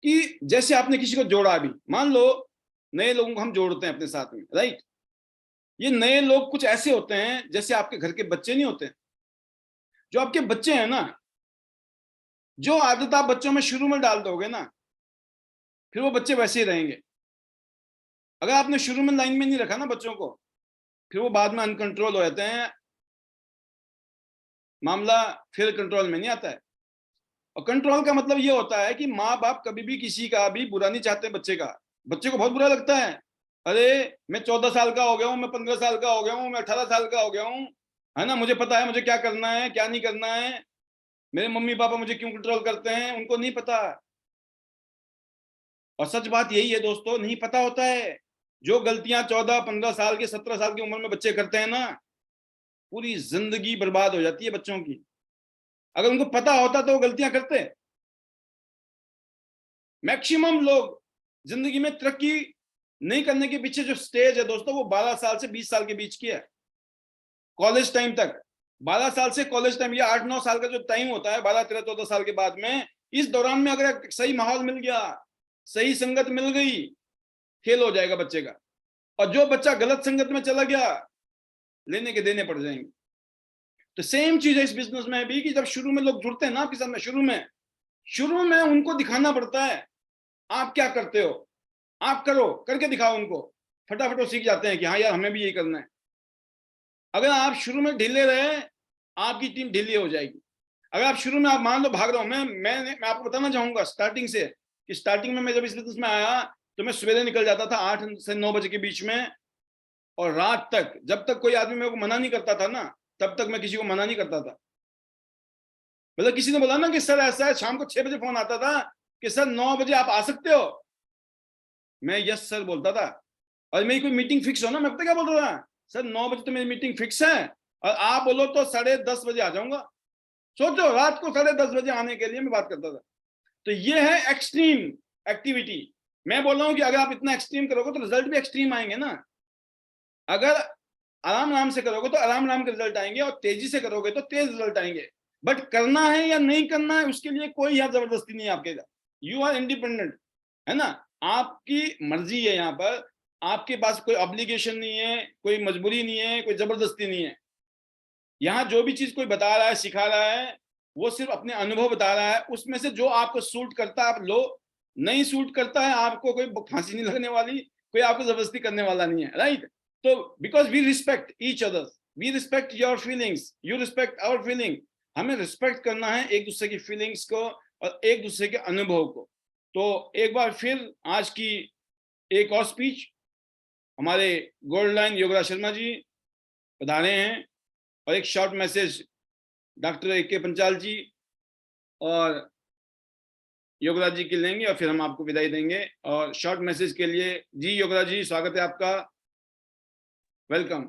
S1: कि जैसे आपने किसी को जोड़ा, अभी मान लो नए लोगों को हम जोड़ते हैं अपने साथ में, राइट। ये नए लोग कुछ ऐसे होते हैं जैसे आपके घर के बच्चे नहीं होते। जो आपके बच्चे हैं ना, जो आदत आप बच्चों में शुरू में डाल दोगे ना, फिर वो बच्चे वैसे ही रहेंगे। अगर आपने शुरू में लाइन में नहीं रखा ना बच्चों को, फिर वो बाद में अनकंट्रोल हो जाते हैं, मामला फिर कंट्रोल में नहीं आता है। और कंट्रोल का मतलब ये होता है कि माँ बाप कभी भी किसी का भी बुरा नहीं चाहते बच्चे का। बच्चे को बहुत बुरा लगता है, अरे मैं 14 साल का हो गया हूँ, मैं 15 साल का हो गया हूँ, मैं 18 साल का हो गया हूँ, है ना, मुझे पता है मुझे क्या करना है क्या नहीं करना है। मेरे मम्मी पापा मुझे क्यों कंट्रोल करते हैं, उनको नहीं पता। और सच बात यही है दोस्तों, नहीं पता होता है। जो गलतियां 14, 15 साल के, 17 साल की उम्र में बच्चे करते हैं ना, पूरी जिंदगी बर्बाद हो जाती है बच्चों की। अगर उनको पता होता तो वो गलतियां करते। मैक्सिमम लोग जिंदगी में तरक्की नहीं करने के पीछे जो स्टेज है दोस्तों, वो 12 साल से 20 साल के बीच की है। कॉलेज टाइम तक, 12 साल से कॉलेज टाइम, या 8-9 साल का जो टाइम होता है, 12, 13, 14 साल के बाद में, इस दौरान में अगर सही माहौल मिल गया, सही संगत मिल गई, खेल हो जाएगा बच्चे का। और जो बच्चा गलत संगत में चला गया, लेने के देने पड़ जाएंगे। तो सेम चीज है इस बिजनेस में भी, कि जब शुरू में लोग जुड़ते हैं ना आपके साथ में, शुरू में उनको दिखाना पड़ता है आप क्या करते हो, आप करो, करके दिखाओ उनको। फटाफट वो सीख जाते हैं कि हाँ यार हमें भी यही करना है। अगर आप शुरू में ढीले रहे, आपकी टीम ढीली हो जाएगी। अगर आप शुरू में, आप मान लो भाग रहे हो, मैं आपको बताना चाहूंगा स्टार्टिंग से, कि स्टार्टिंग में मैं जब इस बिजनेस में आया तो मैं सवेरे निकल जाता था 8 से 9 बजे के बीच में, और रात तक, जब तक कोई आदमी मेरे को मना नहीं करता था ना, तब तक मैं किसी को मना नहीं करता था। मतलब किसी ने बोला ना कि सर ऐसा है, शाम को 6 बजे फोन आता था कि सर 9 बजे आप आ सकते हो, मैं यस सर बोलता था। और मेरी कोई मीटिंग फिक्स हो ना, मैं पता क्या बोलता था, सर 9 बजे तो मेरी मीटिंग फिक्स है, और आप बोलो तो 10:30 बजे आ जाऊंगा। सोचो, रात को 10:30 बजे आने के लिए मैं बात करता था। तो ये है एक्सट्रीम एक्टिविटी। मैं बोल रहा हूं कि अगर आप इतना एक्सट्रीम करोगे तो रिजल्ट भी एक्सट्रीम आएंगे ना। अगर आराम से करोगे तो आराम के रिजल्ट आएंगे, और तेजी से करोगे तो तेज रिजल्ट आएंगे। बट करना है या नहीं करना है, उसके लिए कोई यहाँ जबरदस्ती नहीं है आपके। यू आर इंडिपेंडेंट, है ना, आपकी मर्जी है यहाँ पर। आपके पास कोई ऑब्लिगेशन नहीं है, कोई मजबूरी नहीं है, कोई जबरदस्ती नहीं है। यहाँ जो भी चीज कोई बता रहा है, सिखा रहा है, वो सिर्फ अपने अनुभव बता रहा है। उसमें से जो आपको सूट करता है आप लो, नहीं सूट करता है आपको कोई फांसी नहीं लगने वाली, कोई आपको जबरदस्ती करने वाला नहीं है, राइट। तो because we respect each other, we respect your feelings, you respect our feeling. हमें रिस्पेक्ट करना है एक दूसरे की फीलिंग्स को और एक दूसरे के अनुभव को। तो एक बार फिर आज की एक और स्पीच हमारे गोल्ड लाइन योगराज शर्मा जी पधारे हैं, और एक short message doctor A K. Panchal ji और योगराज जी की लेंगे, और फिर हम आपको विदाई देंगे। और शॉर्ट मैसेज के लिए जी योगराज जी, स्वागत है आपका, welcome.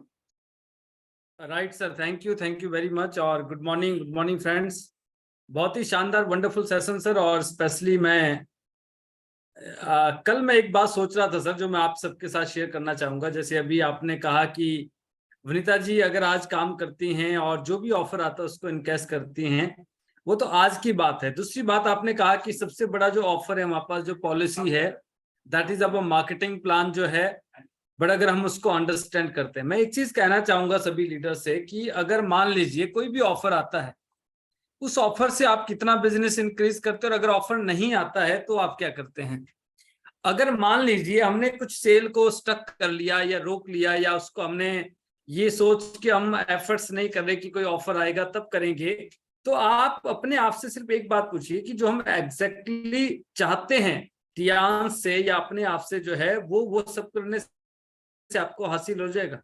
S5: Right sir, thank you very much, और गुड मॉर्निंग फ्रेंड्स। बहुत ही शानदार वंडरफुल सेशन सर। और स्पेशली कल मैं एक बात सोच रहा था सर, जो मैं आप सबके साथ शेयर करना चाहूंगा। जैसे अभी आपने कहा कि वनिता जी अगर आज काम करती हैं और जो भी ऑफर आता है उसको इनकैश करती हैं, वो तो आज की बात है। दूसरी बात आपने कहा कि सबसे बड़ा जो ऑफर है हमारे पास, जो पॉलिसी है, दैट इज अब मार्केटिंग प्लान जो है, बट अगर हम उसको अंडरस्टैंड करते हैं। मैं एक चीज कहना चाहूंगा सभी लीडर से कि अगर मान लीजिए कोई भी ऑफर आता है, उस ऑफर से आप कितना बिजनेस इंक्रीज करते हो, और अगर ऑफर नहीं आता है तो आप क्या करते हैं। अगर मान लीजिए हमने कुछ सेल को स्टक कर लिया या रोक लिया, या उसको हमने ये सोच के हम एफर्ट्स नहीं कर रहे कि कोई ऑफर आएगा तब करेंगे, तो आप अपने आप से सिर्फ एक बात पूछिए कि जो हम एग्जैक्टली चाहते हैं ध्यान से या अपने आप से जो है वो सब करने से आपको हासिल हो जाएगा।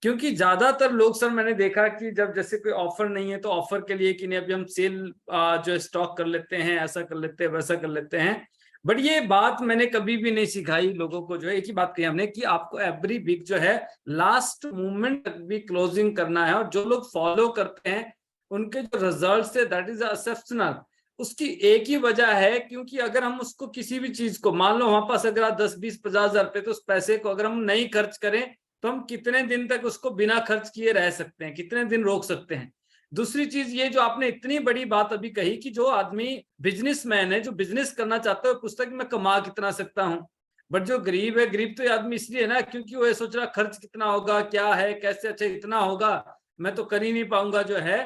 S5: क्योंकि ज्यादातर लोग सर मैंने देखा कि जब जैसे कोई ऑफर नहीं है तो ऑफर के लिए कि नहीं अभी हम सेल जो स्टॉक कर लेते हैं, ऐसा कर लेते हैं, वैसा कर लेते हैं। बट ये बात मैंने कभी भी नहीं सिखाई लोगों को। जो है एक ही बात कही हमने कि आपको एवरी वीक जो है लास्ट मोमेंट तक भी क्लोजिंग करना है, और जो लोग फॉलो करते हैं उनके जो रिजल्ट्स है दैट इज एक्सेप्शनल। उसकी एक ही वजह है, क्योंकि अगर हम उसको किसी भी चीज को, मान लो हमारे पास अगर 10, 20, 50 हजार रुपए, तो उस पैसे को अगर हम नहीं खर्च करें तो हम कितने दिन तक उसको बिना खर्च किए रह सकते हैं, कितने दिन रोक सकते हैं। दूसरी चीज ये जो आपने इतनी बड़ी बात अभी कही कि जो आदमी बिजनेसमैन है, जो बिजनेस करना चाहता है, पूछता है कि मैं कमा कितना सकता हूँ। बट जो गरीब है, गरीब तो ये आदमी इसलिए है ना क्योंकि वो ये सोच रहा खर्च कितना होगा, क्या है, कैसे, अच्छा इतना होगा, मैं तो कर ही नहीं पाऊंगा। जो है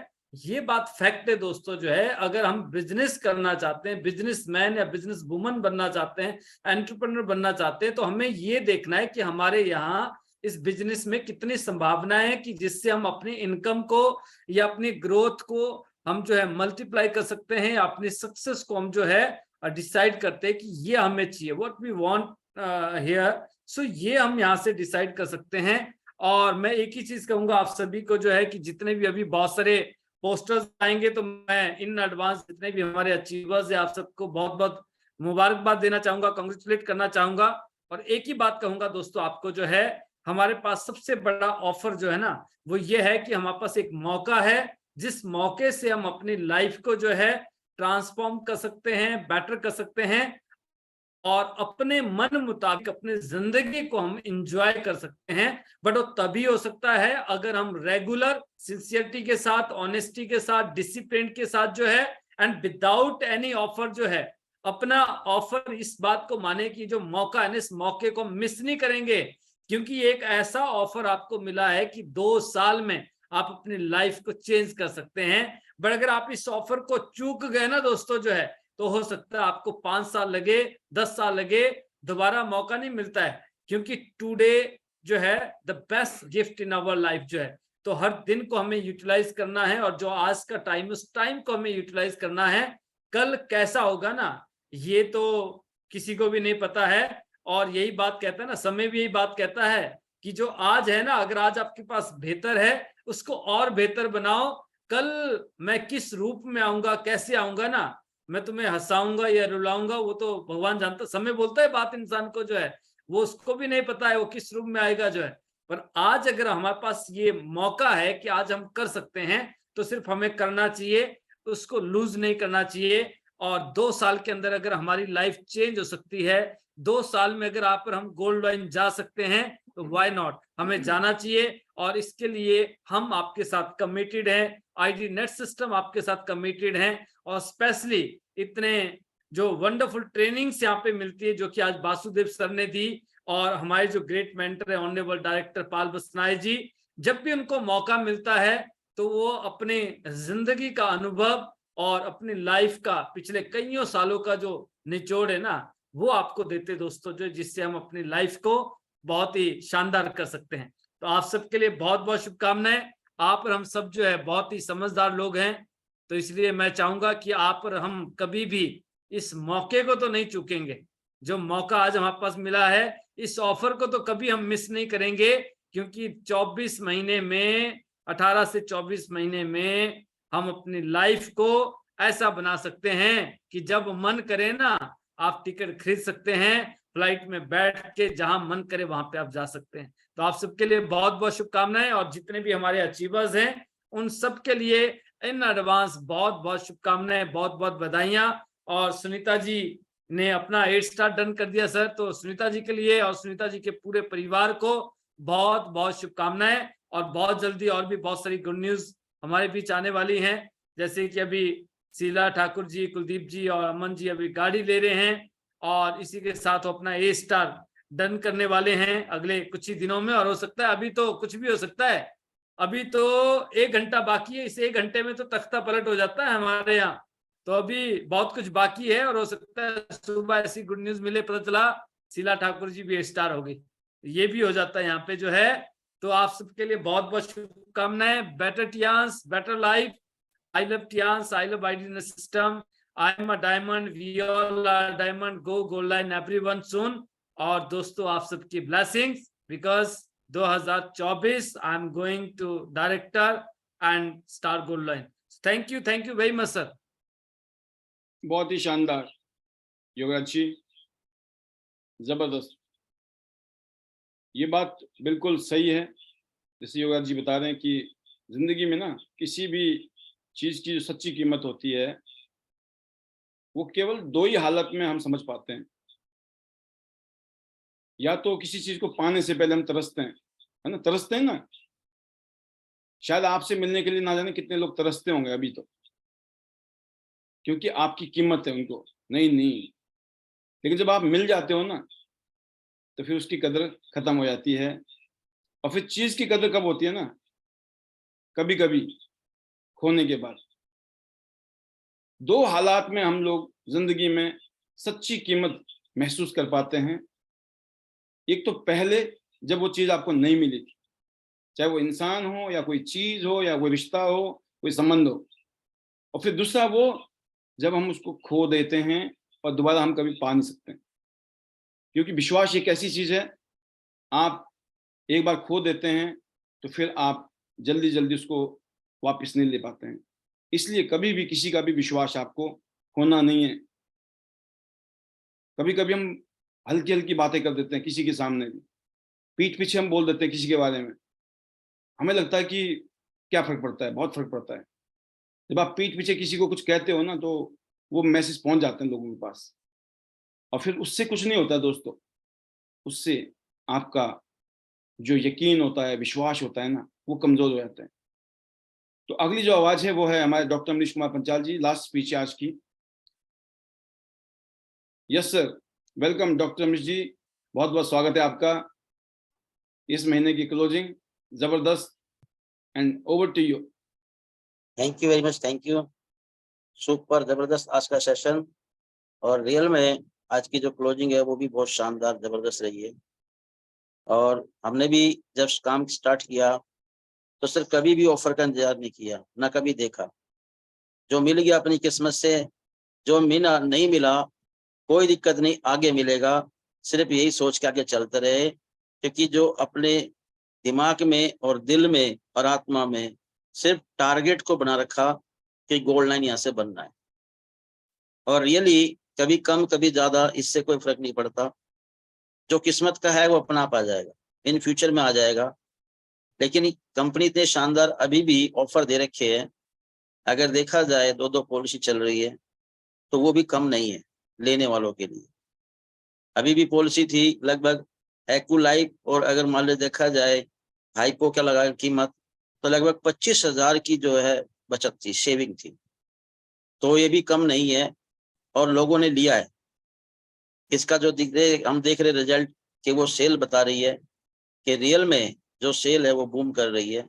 S5: ये बात फैक्ट है दोस्तों। जो है अगर हम बिजनेस करना चाहते हैं, बिजनेसमैन या बिजनेस वुमन बनना चाहते हैं, एंटरप्रेन्योर बनना चाहते हैं, तो हमें ये देखना है कि हमारे यहाँ इस बिजनेस में कितनी संभावनाएं है कि जिससे हम अपनी इनकम को या अपनी ग्रोथ को हम जो है मल्टीप्लाई कर सकते हैं, अपनी सक्सेस को हम जो है डिसाइड करते हैं कि ये हमें चाहिए, व्हाट वी वांट हियर। सो ये हम यहाँ से डिसाइड कर सकते हैं। और मैं एक ही चीज कहूंगा आप सभी को, जो है कि जितने भी अभी बहुत सारे पोस्टर्स आएंगे, तो मैं इन एडवांस जितने भी हमारे अचीवर्स है आप सबको बहुत बहुत मुबारकबाद देना चाहूंगा, कांग्रेचुलेट करना चाहूंगा। और एक ही बात कहूंगा दोस्तों आपको, जो है हमारे पास सबसे बड़ा ऑफर जो है ना, वो ये है कि हमारे पास एक मौका है, जिस मौके से हम अपनी लाइफ को जो है ट्रांसफॉर्म कर सकते हैं, बेटर कर सकते हैं, और अपने मन मुताबिक अपने जिंदगी को हम एंजॉय कर सकते हैं। बट वो तभी हो सकता है अगर हम रेगुलर सिंसियरिटी के साथ, ऑनेस्टी के साथ, डिसिप्लिन के साथ जो है, एंड विदाउट एनी ऑफर जो है अपना ऑफर इस बात को माने कि जो मौका है, इस मौके को मिस नहीं करेंगे। क्योंकि एक ऐसा ऑफर आपको मिला है कि 2 साल में आप अपनी लाइफ को चेंज कर सकते हैं। बट अगर आप इस ऑफर को चूक गए ना दोस्तों, जो है तो हो सकता है आपको 5 साल लगे, 10 साल लगे, दोबारा मौका नहीं मिलता है। क्योंकि टुडे जो है the best gift in our life जो है, तो हर दिन को हमें यूटिलाइज करना है, और जो आज का टाइम, उस टाइम को हमें यूटिलाइज करना है। कल कैसा होगा ना, ये तो किसी को भी नहीं पता है। और यही बात कहता है ना, समय भी यही बात कहता है कि जो आज है ना, अगर आज आपके पास बेहतर है, उसको और बेहतर बनाओ। कल मैं किस रूप में आऊंगा, कैसे आऊंगा ना, मैं तुम्हें हंसाऊंगा या रुलाऊंगा, वो तो भगवान जानता। समय बोलता है बात इंसान को, जो है वो उसको भी नहीं पता है वो किस रूप में आएगा जो है। पर आज अगर हमारे पास ये मौका है कि आज हम कर सकते हैं, तो सिर्फ हमें करना चाहिए, उसको लूज नहीं करना चाहिए। और 2 साल के अंदर अगर हमारी लाइफ चेंज हो सकती है, 2 साल में अगर आप पर हम गोल्ड लाइन जा सकते हैं, तो व्हाई नॉट, हमें जाना चाहिए। और इसके लिए हम आपके साथ कमिटेड हैं, आईडी नेट सिस्टम आपके साथ कमिटेड हैं। और स्पेशली इतने जो वंडरफुल ट्रेनिंग्स यहाँ पे मिलती है, जो कि आज वासुदेव सर ने दी, और हमारे जो ग्रेट मेंटर है ऑनरेबल डायरेक्टर पाल बसनाय जी, जब भी उनको मौका मिलता है तो वो अपने जिंदगी का अनुभव और अपनी लाइफ का पिछले कईयों सालों का जो निचोड़ है ना, वो आपको देते दोस्तों, जो जिससे हम अपनी लाइफ को बहुत ही शानदार कर सकते हैं। तो आप सबके लिए बहुत बहुत शुभकामनाएं। आप और हम सब जो है बहुत ही समझदार लोग हैं, तो इसलिए मैं चाहूंगा कि आप और हम कभी भी इस मौके को तो नहीं चूकेंगे। जो मौका आज हमारे पास मिला है, इस ऑफर को तो कभी हम मिस नहीं करेंगे, क्योंकि 24 महीने में 18 से 24 महीने में हम अपनी लाइफ को ऐसा बना सकते हैं कि जब मन करे ना, आप टिकट खरीद सकते हैं, फ्लाइट में बैठ के जहां मन करे वहां पे आप जा सकते हैं। तो आप सबके लिए बहुत बहुत शुभकामनाएं, और जितने भी हमारे अचीवर्स हैं उन सबके लिए इन एडवांस बहुत बहुत शुभकामनाएं, बहुत बहुत बधाइयां। और सुनीता जी ने अपना 8 स्टार डन कर दिया सर, तो सुनीता जी के लिए और सुनीता जी के पूरे परिवार को बहुत बहुत शुभकामनाएं। और बहुत जल्दी और भी बहुत सारी गुड न्यूज हमारे बीच आने वाली हैं, जैसे कि अभी शीला ठाकुर जी, कुलदीप जी और अमन जी अभी गाड़ी ले रहे हैं, और इसी के साथ वो अपना 8 स्टार डन करने वाले हैं अगले कुछ ही दिनों में। और हो सकता है, अभी तो कुछ भी हो सकता है, अभी तो 1 घंटा बाकी है, इस 1 घंटे में तो तख्ता पलट हो जाता है हमारे यहाँ। तो अभी बहुत कुछ बाकी है, और हो सकता है सुबह ऐसी गुड न्यूज मिले, पता चला शीला ठाकुर जी भी 8 स्टार हो गई, ये भी हो जाता है यहाँ पे जो है। तो आप सबके लिए बहुत बहुत शुभकामनाएं। Better Tiens, better life. I love Tians, I love ID system. I am a diamond, we all are diamond. Go gold line everyone soon. और दोस्तों आप सबकी blessings, because 2024 I am going to director and star gold line. Thank you very much sir.
S1: बहुत ही शानदार योगराज जी, जबरदस्त। ये बात बिल्कुल सही है, जैसे योगराज जी बता रहे हैं कि जिंदगी में ना किसी भी चीज की जो सच्ची कीमत होती है वो केवल 2 ही हालत में हम समझ पाते हैं। या तो किसी चीज को पाने से पहले हम तरसते हैं, है ना, तरसते हैं ना। शायद आपसे मिलने के लिए ना जाने कितने लोग तरसते होंगे अभी तो, क्योंकि आपकी कीमत है उनको नहीं। लेकिन जब आप मिल जाते हो ना, तो फिर उसकी कदर खत्म हो जाती है। और फिर चीज की कदर कब होती है ना, कभी कभी खोने के बाद। 2 हालात में हम लोग जिंदगी में सच्ची कीमत महसूस कर पाते हैं। एक तो पहले जब वो चीज आपको नहीं मिली थी, चाहे वो इंसान हो या कोई चीज हो या कोई रिश्ता हो, कोई संबंध हो। और फिर दूसरा वो जब हम उसको खो देते हैं और दोबारा हम कभी पा नहीं सकते, क्योंकि विश्वास एक ऐसी चीज है, आप एक बार खो देते हैं तो फिर आप जल्दी जल्दी उसको वापस नहीं ले पाते हैं। इसलिए कभी भी किसी का भी विश्वास आपको खोना नहीं है। कभी कभी हम हल्की हल्की बातें कर देते हैं किसी के सामने भी, पीठ पीछे हम बोल देते हैं किसी के बारे में, हमें लगता है कि क्या फर्क पड़ता है, बहुत फर्क पड़ता है। जब आप पीठ पीछे किसी को कुछ कहते हो ना, तो वो मैसेज पहुंच जाते हैं लोगों के पास, और फिर उससे कुछ नहीं होता दोस्तों। उससे आपका जो यकीन होता है, विश्वास होता है ना, वो कमजोर हो जाता है। तो अगली जो आवाज है वो है हमारे doctor Amrish Kumar Panchal ji, last speech है आज की। Yes sir, welcome doctor Amrish ji, बहुत बहुत स्वागत है आपका। इस महीने की क्लोजिंग जबरदस्त, and over to you.
S6: Thank you very much, thank you. Super जबरदस्त आज का सेशन, और रियल में आज की जो क्लोजिंग है वो भी बहुत शानदार जबरदस्त रही है। और हमने भी जब काम स्टार्ट किया तो सर कभी भी ऑफर का इंतजार नहीं किया, ना कभी देखा। जो मिल गया अपनी किस्मत से, जो मिला नहीं मिला कोई दिक्कत नहीं, आगे मिलेगा। सिर्फ यही सोच के आगे चलते रहे, क्योंकि जो अपने दिमाग में और दिल में और आत्मा में सिर्फ टारगेट को बना रखा कि गोल्ड लाइन यहाँ से बनना है। और रियली कभी कम कभी ज्यादा इससे कोई फर्क नहीं पड़ता। जो किस्मत का है वो अपना आप आ जाएगा, इन फ्यूचर में आ जाएगा। लेकिन कंपनी इतने शानदार अभी भी ऑफर दे रखे हैं, अगर देखा जाए 2 पॉलिसी चल रही है तो वो भी कम नहीं है लेने वालों के लिए। अभी भी पॉलिसी थी लगभग एक्यू लाइफ, और अगर मान लो देखा जाए हाइपो का लगा कीमत, तो लगभग 25,000 की जो है बचत थी, शेविंग थी। तो ये भी कम नहीं है, और लोगों ने लिया है। इसका जो हम देख रहे रिजल्ट कि वो सेल बता रही है कि रियल में जो सेल है वो बूम कर रही है।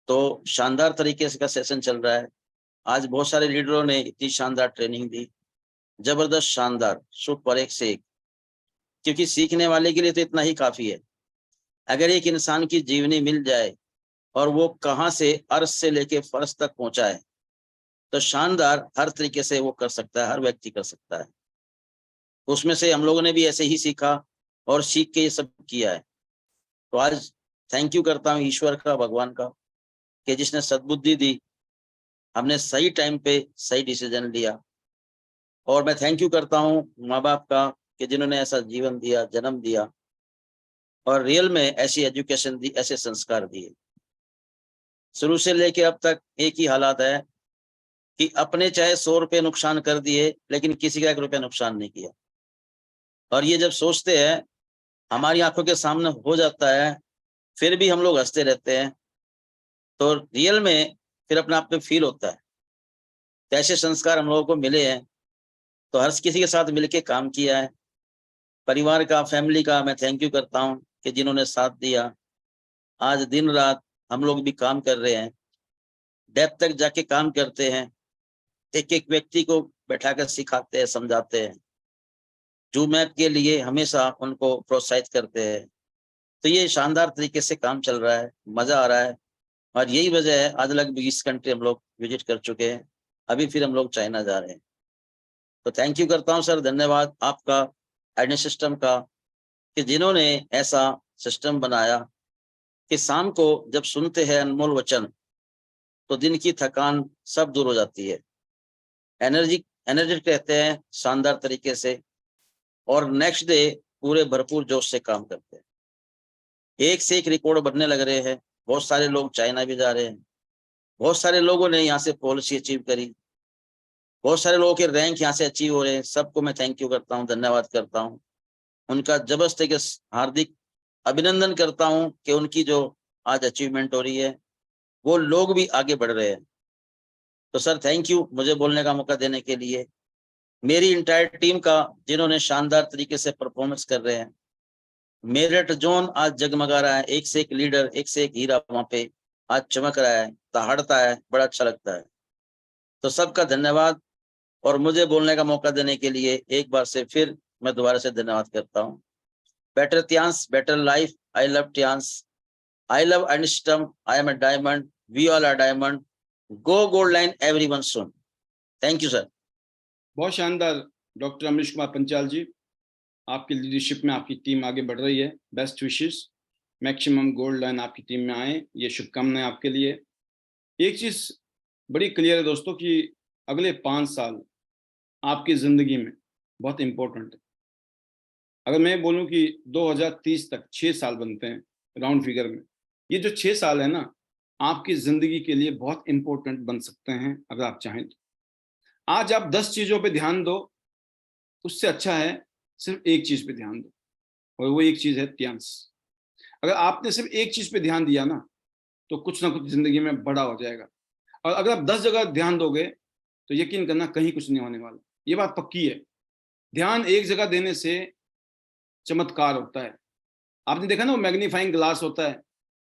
S6: तो शानदार तरीके से का सेशन चल रहा है। आज बहुत सारे लीडरों ने इतनी शानदार ट्रेनिंग दी, जबरदस्त, शानदार, सुपर, एक से एक। क्योंकि सीखने वाले के लिए तो इतना ही काफी है। अगर एक इंसान की जीवनी मिल जाए और वो कहाँ से अर्श से लेके फर्श तक पहुंचा है, तो शानदार हर तरीके से वो कर सकता है, हर व्यक्ति कर सकता है। उसमें से हम लोगों ने भी ऐसे ही सीखा और सीख के ये सब किया है। तो आज थैंक यू करता हूँ ईश्वर का, भगवान का, कि जिसने सद्बुद्धि दी, हमने सही टाइम पे सही डिसीजन लिया। और मैं थैंक यू करता हूँ माँ बाप का कि जिन्होंने ऐसा जीवन दिया, जन्म दिया और रियल में ऐसी एजुकेशन दी, ऐसे संस्कार दिए। शुरू से लेके अब तक एक ही हालात है कि अपने चाहे 100 रुपए नुकसान कर दिए, लेकिन किसी का 1 रुपया नुकसान नहीं किया। और ये जब सोचते हैं, हमारी आंखों के सामने हो जाता है, फिर भी हम लोग हंसते रहते हैं। तो रियल में फिर अपने आप में फील होता है तो ऐसे संस्कार हम लोगों को मिले हैं। तो हर किसी के साथ मिलके काम किया है। परिवार का, फैमिली का मैं थैंक यू करता हूँ कि जिन्होंने साथ दिया। आज दिन रात हम लोग भी काम कर रहे हैं, डेप्थ तक जाके काम करते हैं, एक एक व्यक्ति को बैठाकर सिखाते हैं, समझाते हैं, जूम ऐप के लिए हमेशा उनको प्रोत्साहित करते हैं। तो ये शानदार तरीके से काम चल रहा है, मजा आ रहा है। और यही वजह है, आज लगभग 20 कंट्री हम लोग विजिट कर चुके हैं, अभी फिर हम लोग चाइना जा रहे हैं। तो थैंक यू करता हूँ सर, धन्यवाद आपका, आइडन सिस्टम का, कि जिन्होंने ऐसा सिस्टम बनाया कि शाम को जब सुनते हैं अनमोल वचन तो दिन की थकान सब दूर हो जाती है। एनर्जेटिक रहते हैं शानदार तरीके से, और नेक्स्ट डे पूरे भरपूर जोश से काम करते हैं। एक से एक रिकॉर्ड बनने लग रहे हैं। बहुत सारे लोग चाइना भी जा रहे हैं, बहुत सारे लोगों ने यहाँ से पॉलिसी अचीव करी, बहुत सारे लोगों के रैंक यहाँ से अचीव हो रहे हैं। सबको मैं थैंक यू करता हूँ, धन्यवाद करता हूँ, उनका जबरदस्त तरीके से हार्दिक अभिनंदन करता हूँ कि उनकी जो आज अचीवमेंट हो रही है वो लोग भी आगे बढ़ रहे हैं। तो सर थैंक यू मुझे बोलने का मौका देने के लिए, मेरी इंटायर टीम का जिन्होंने शानदार तरीके से परफॉर्मेंस कर रहे हैं। मेरठ जोन आज जगमगा रहा है, एक से एक लीडर, एक से एक हीरा वहां पे आज चमक रहा है, दहाड़ता है, बड़ा अच्छा लगता है। तो सबका धन्यवाद, और मुझे बोलने का मौका देने के लिए एक बार से फिर मैं दोबारा से धन्यवाद करता हूँ। Better Tiens, better life, I love Tiens, I love IDnet system, I am a diamond, we all are diamond, go gold line everyone soon. Thank you sir.
S1: बहुत शानदार डॉक्टर अमरीश कुमार पंचाल जी, आपकी लीडरशिप में आपकी टीम आगे बढ़ रही है। Best wishes, maximum gold line आपकी टीम में आए, ये शुभकामनाएं आपके लिए। एक चीज बड़ी क्लियर है दोस्तों कि अगले 5 साल आपकी जिंदगी में बहुत इंपॉर्टेंट है। अगर मैं बोलूं कि 2030 तक 6 साल बनते हैं राउंड फिगर में, ये जो 6 साल है ना, आपकी जिंदगी के लिए बहुत इंपॉर्टेंट बन सकते हैं अगर आप चाहें तो। आज आप 10 चीजों पे ध्यान दो, उससे अच्छा है सिर्फ एक चीज पे ध्यान दो, और वो एक चीज है त्यांस। अगर आपने सिर्फ एक चीज पे ध्यान दिया ना, तो कुछ ना कुछ जिंदगी में बड़ा हो जाएगा। और अगर आप 10 जगह ध्यान दोगे तो यकीन करना कहीं कुछ नहीं होने वाला, ये बात पक्की है। ध्यान एक जगह देने से चमत्कार होता है। आपने देखा ना, वो मैग्नीफाइंग ग्लास होता है,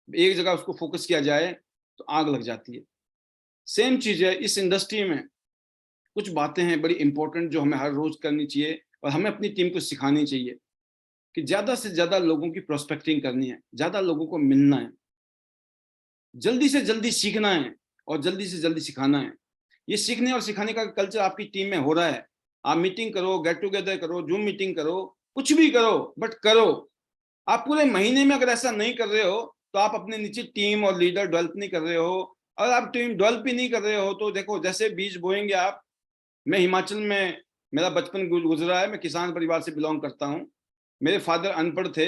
S1: एक जगह उसको फोकस किया जाए तो आग लग जाती है। सेम चीज है इस इंडस्ट्री में, कुछ बातें हैं बड़ी इंपॉर्टेंट जो हमें हर रोज करनी चाहिए और हमें अपनी टीम को सिखानी चाहिए कि ज्यादा से ज्यादा लोगों की प्रोस्पेक्टिंग करनी है, ज्यादा लोगों को मिलना है, जल्दी से जल्दी सीखना है और जल्दी से जल्दी सिखाना है। ये सीखने और सिखाने का कल्चर आपकी टीम में हो रहा है। आप मीटिंग करो, गेट टुगेदर करो, जूम मीटिंग करो, कुछ भी करो, बट करो। आप पूरे महीने में अगर ऐसा नहीं कर रहे हो तो आप अपने नीचे टीम और लीडर डेवलप नहीं कर रहे हो। अगर आप टीम डेवलप ही नहीं कर रहे हो तो देखो, जैसे बीज बोएंगे आप, मैं हिमाचल में मेरा बचपन गुजरा है, मैं किसान परिवार से बिलोंग करता हूँ। मेरे फादर अनपढ़ थे।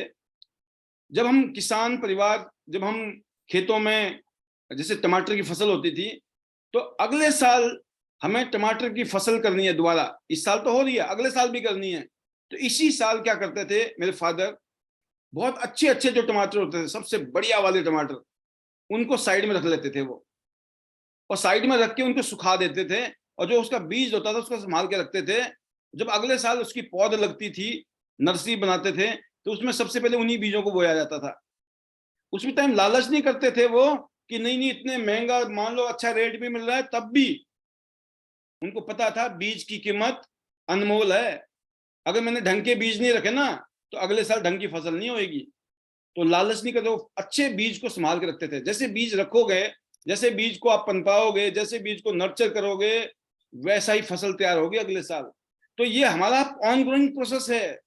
S1: जब हम किसान परिवार, जब हम खेतों में जैसे टमाटर की फसल होती थी, तो अगले साल हमें टमाटर की फसल करनी है दोबारा, इस साल तो हो रही है, अगले साल भी करनी है। तो इसी साल क्या करते थे मेरे फादर, बहुत अच्छे अच्छे जो टमाटर होते थे, सबसे बढ़िया वाले टमाटर, उनको साइड में रख लेते थे वो, और साइड में रख के उनको सुखा देते थे, और जो उसका बीज होता था उसको संभाल के रखते थे। जब अगले साल उसकी पौध लगती थी, नर्सरी बनाते थे, तो उसमें सबसे पहले उन्हीं बीजों को बोया जाता था। उसमें टाइम लालच नहीं करते थे वो कि नहीं नहीं इतने महंगा, मान लो अच्छा रेट भी मिल रहा है, तब भी उनको पता था बीज की कीमत अनमोल है। अगर मैंने ढंग के बीज नहीं रखे ना तो अगले साल ढंग की फसल नहीं होगी। तो लालच नहीं करते, वो अच्छे बीज को संभाल के रखते थे। जैसे बीज रखोगे, जैसे बीज को आप पनपाओगे, जैसे बीज को नर्चर करोगे, वैसा ही फसल तैयार होगी अगले साल। तो ये हमारा ऑनगोइंग प्रोसेस है,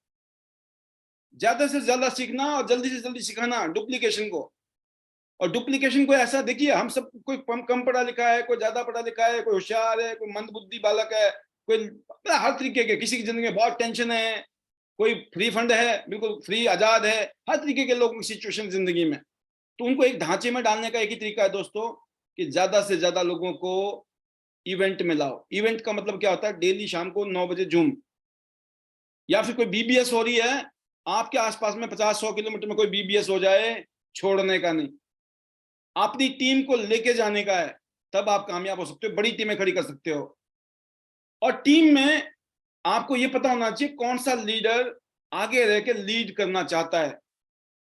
S1: ज्यादा से ज्यादा सीखना और जल्दी से जल्दी सिखाना डुप्लीकेशन को। और डुप्लीकेशन को ऐसा देखिए, हम सब कोई कम पढ़ा लिखा है, कोई ज्यादा पढ़ा लिखा है, कोई होशियार है, कोई मंद बुद्धि बालक है, कोई हर तरीके के, किसी की जिंदगी में बहुत टेंशन है, कोई फ्री फंड है, बिल्कुल फ्री आजाद है, हर तरीके के लोगों की सिचुएशन जिंदगी में। तो उनको एक ढांचे में डालने का एक ही तरीका है दोस्तों, कि ज्यादा से ज्यादा लोगों को इवेंट में लाओ। इवेंट का मतलब क्या होता है? डेली शाम को 9 बजे जूम, या फिर कोई बीबीएस हो रही है आपके आसपास में 50-100 किलोमीटर में, कोई बीबीएस हो जाए, छोड़ने का नहीं, अपनी टीम को लेके जाने का है, तब आप कामयाब हो सकते हो, बड़ी टीमें खड़ी कर सकते हो। और टीम में आपको ये पता होना चाहिए कौन सा लीडर आगे रह के लीड करना चाहता है।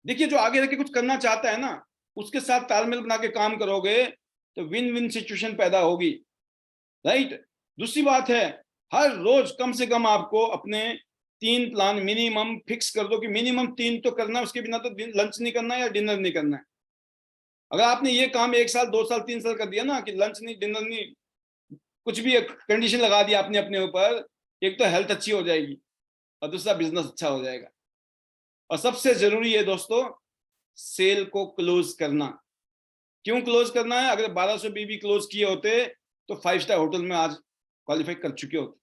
S1: देखिए, जो आगे रह के कुछ करना चाहता है ना, उसके साथ तालमेल बना के काम करोगे तो विन विन सिचुएशन पैदा होगी, राइट। दूसरी बात है, हर रोज कम से कम आपको अपने 3 प्लान मिनिमम फिक्स कर दो कि मिनिमम 3 तो करना है, उसके बिना तो लंच नहीं करना है या डिनर नहीं करना है। अगर आपने ये काम 1 साल 2 साल 3 साल कर दिया ना कि लंच नहीं डिनर नहीं, कुछ भी कंडीशन लगा दिया आपने अपने ऊपर, एक तो हेल्थ अच्छी हो जाएगी और दूसरा बिजनेस अच्छा हो जाएगा। और सबसे जरूरी है दोस्तों, सेल को क्लोज करना। क्यों क्लोज करना है? अगर 1200 बीबी क्लोज किए होते तो 5 स्टार होटल में आज क्वालिफाई कर चुके होते।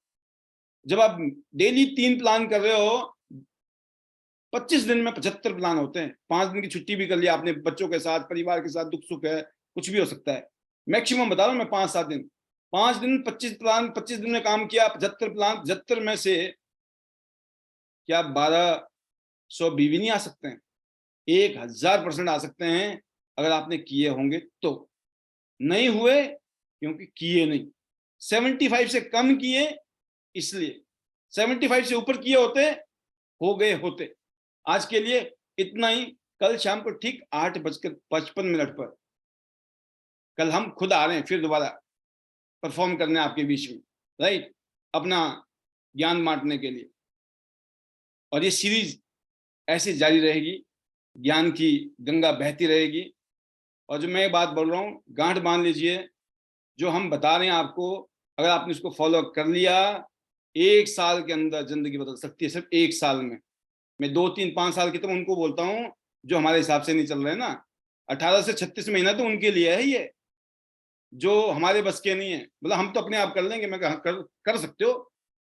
S1: जब आप डेली 3 प्लान कर रहे हो, 25 दिन में 75 प्लान होते हैं। 5 दिन की छुट्टी भी कर लिया आपने, बच्चों के साथ, परिवार के साथ, दुख सुख है, कुछ भी हो सकता है। मैक्सिमम बता रहा हूं मैं 5-7 दिन, 5 दिन 25 प्लान, 25 दिन में काम किया, 75 प्लान, 75 में से क्या 1200 बीवी नहीं आ सकते हैं? 1000% आ सकते हैं अगर आपने किए होंगे तो। नहीं हुए क्योंकि किए नहीं। 75 से कम किए इसलिए, 75 से ऊपर किए होते हो गए होते। आज के लिए इतना ही। कल शाम को ठीक 8:55 पर कल हम खुद आ रहे हैं फिर दोबारा परफॉर्म करने आपके बीच में, राइट, अपना ज्ञान बांटने के लिए। और ये सीरीज ऐसे जारी रहेगी, ज्ञान की गंगा बहती रहेगी। और जो मैं बात बोल रहा हूँ, गांठ बांध लीजिए, जो हम बता रहे हैं आपको, अगर आपने उसको फॉलो कर लिया, 1 साल के अंदर जिंदगी बदल सकती है, सिर्फ 1 साल में। मैं 2, 3, 5 साल की तो उनको बोलता हूँ जो हमारे हिसाब से नहीं चल रहे ना। 18 से 36 महीना तो उनके लिए है, ये जो हमारे बस के नहीं है। मतलब हम तो अपने आप कर लेंगे, मैं कर सकते हो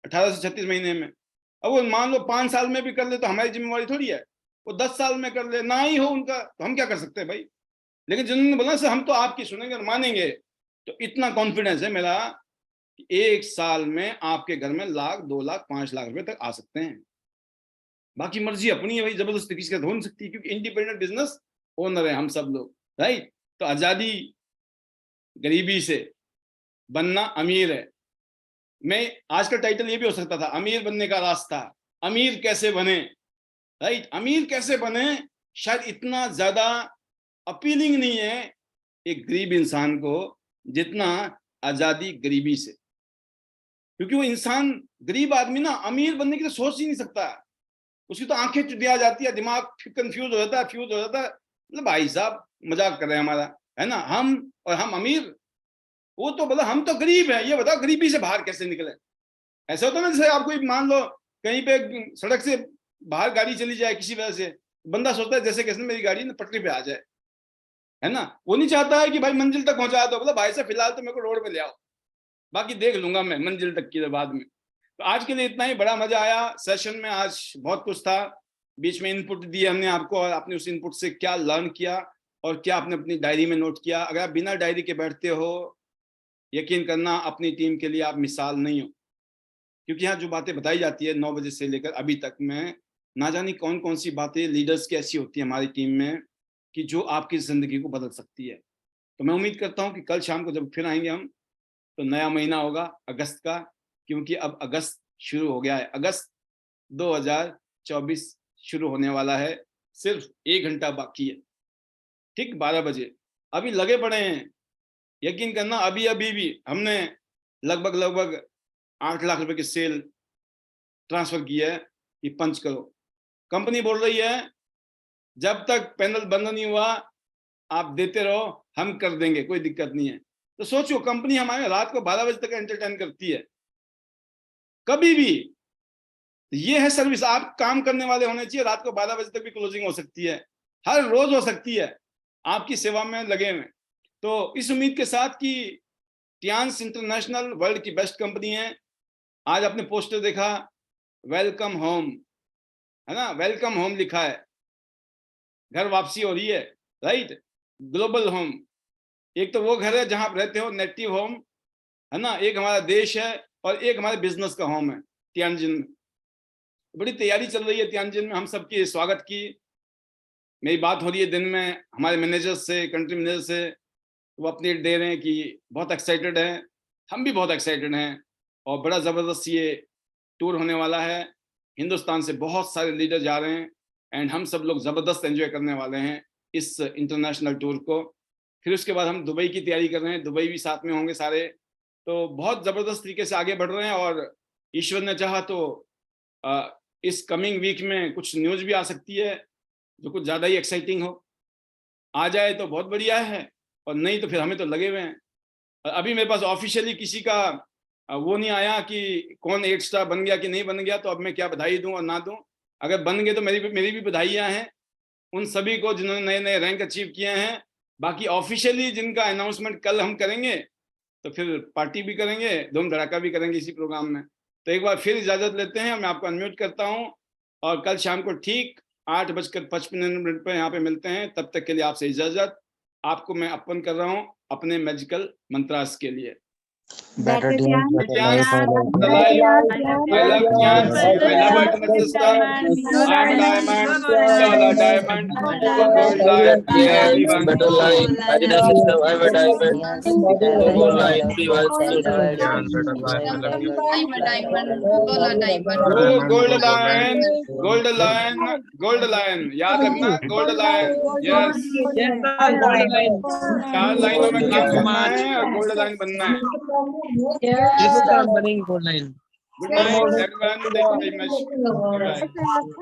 S1: 18 से 36 महीने में। अब वो मान लो 5 साल में भी कर ले तो हमारी जिम्मेवारी थोड़ी है। वो 10 साल में कर ले, ना ही हो उनका, तो हम क्या कर सकते हैं भाई। लेकिन जिन्होंने बोला सर हम तो आपकी सुनेंगे और मानेंगे, तो इतना कॉन्फिडेंस है मेरा कि 1 साल में आपके घर में 1 लाख, 2 लाख, 5 लाख रुपए तक आ सकते हैं। बाकी मर्जी अपनी है भाई, जबरदस्ती किसी का हो नहीं सकती, क्योंकि इंडिपेंडेंट बिजनेस ओनर है हम सब लोग, राइट। तो आजादी गरीबी से बनना अमीर है। मैं आज का टाइटल ये भी हो सकता था, अमीर बनने का रास्ता। अमीर कैसे बने, राइट, अमीर कैसे बने शायद इतना ज्यादा अपीलिंग नहीं है एक गरीब इंसान को जितना आजादी गरीबी से। क्योंकि वो इंसान, गरीब आदमी ना अमीर बनने की तो सोच ही नहीं सकता, उसकी तो आंखें चुदिया जाती है, दिमाग कंफ्यूज हो जाता है, फ्यूज हो जाता है। मतलब भाई साहब मजाक कर रहे हैं हमारा, है ना। हम अमीर, वो तो बोला हम तो गरीब है, ये बताओ गरीबी से बाहर कैसे निकले। ऐसा होता है ना, जैसे आपको मान लो कहीं पे सड़क से बाहर गाड़ी चली जाए किसी वजह से, बंदा सोचता है जैसे कैसे मेरी गाड़ी पटरी पे आ जाए, है ना। वो नहीं चाहता है कि भाई मंजिल तक पहुंचा दो, बोला भाई साहब फिलहाल तो मेरे को रोड पे ले आओ, बाकी देख लूंगा मैं मंजिल तक की बाद में। तो आज के लिए इतना ही। बड़ा मजा आया सेशन में, आज बहुत कुछ था, बीच में इनपुट दिए हमने आपको, और आपने उस इनपुट से क्या लर्न किया और क्या आपने अपनी डायरी में नोट किया। अगर आप बिना डायरी के बैठते हो, यकीन करना अपनी टीम के लिए आप मिसाल नहीं हो। क्योंकि यहाँ जो बातें बताई जाती है 9 बजे से लेकर अभी तक में, ना जाने कौन कौन सी बातें लीडर्स की ऐसी होती है हमारी टीम में कि जो आपकी जिंदगी को बदल सकती है। तो मैं उम्मीद करता हूँ कि कल शाम को जब फिर आएंगे हम, तो नया महीना होगा अगस्त का, क्योंकि अब अगस्त शुरू हो गया है, अगस्त 2024 शुरू होने वाला है, सिर्फ 1 घंटा बाकी है, ठीक 12 बजे। अभी लगे पड़े हैं, यकीन करना, अभी भी हमने लगभग 8 लाख रुपए की सेल ट्रांसफर की है कि पंच करो। कंपनी बोल रही है जब तक पैनल बंद नहीं हुआ आप देते रहो, हम कर देंगे, कोई दिक्कत नहीं है। तो सोचो, कंपनी हमारे रात को 12 बजे तक एंटरटेन करती है, कभी भी। ये है सर्विस। आप काम करने वाले होने चाहिए, रात को 12 बजे तक भी क्लोजिंग हो सकती है, हर रोज हो सकती है, आपकी सेवा में लगे हुए। तो इस उम्मीद के साथ कि टियान्स इंटरनेशनल वर्ल्ड की बेस्ट कंपनी है। आज आपने पोस्टर देखा, वेलकम होम, है ना, वेलकम होम लिखा है, घर वापसी हो रही है, राइट। ग्लोबल होम, एक तो वो घर है जहां आप रहते हो, नेटिव होम, है ना, एक हमारा देश है और एक हमारे बिजनेस का होम है तियानजिन में। बड़ी तैयारी चल रही है तियानजिन में, हम सबकी स्वागत की। मेरी बात हो रही है दिन में हमारे मैनेजर से, कंट्री मैनेजर से, वो अपडेट दे रहे हैं कि बहुत एक्साइटेड हैं, हम भी बहुत एक्साइटेड हैं, और बड़ा ज़बरदस्त ये टूर होने वाला है। हिंदुस्तान से बहुत सारे लीडर जा रहे हैं एंड हम सब लोग ज़बरदस्त एंजॉय करने वाले हैं इस इंटरनेशनल टूर को। फिर उसके बाद हम दुबई की तैयारी कर रहे हैं, दुबई भी साथ में होंगे सारे। तो बहुत ज़बरदस्त तरीके से आगे बढ़ रहे हैं, और ईश्वर ने चाहा तो इस कमिंग वीक में कुछ न्यूज़ भी आ सकती है जो कुछ ज़्यादा ही एक्साइटिंग हो। आ जाए तो बहुत बढ़िया है, और नहीं तो फिर हमें तो लगे हुए हैं। अभी मेरे पास ऑफिशियली किसी का वो नहीं आया कि कौन 8 स्टार बन गया कि नहीं बन गया, तो अब मैं क्या बधाई दूं और ना दूं। अगर बन गए तो मेरी भी बधाइयां हैं उन सभी को जिन्होंने नए नए रैंक अचीव किए हैं। बाकी ऑफिशियली जिनका अनाउंसमेंट कल हम करेंगे, तो फिर पार्टी भी करेंगे, धूम धड़ाका भी करेंगे इसी प्रोग्राम में। तो एक बार फिर इजाजत लेते हैं, मैं आपको अनम्यूट करता हूँ, और कल शाम को ठीक 8:55 पर यहाँ पे मिलते हैं। तब तक के लिए आपसे इजाजत। आपको मैं अर्पण कर रहा हूँ अपने मैजिकल मंत्रास के लिए।
S7: Better Tians,
S1: Tians,
S7: I
S1: the light. I love Tians. I love my twin sister. I'm Diamond. Y'all are Diamond. Gold line. Yeah, everyone.
S6: Better line, Marina sister, I'm a diamond. Gold line, P1 student.
S1: Oh, gold line. Gold line. Gold line. याद रखना, gold line. Yes. 4 लाइनों में काम करना है और gold line बनना है।
S7: Yes, sir.
S1: Good night, everyone. Thank you very much. Bye-bye.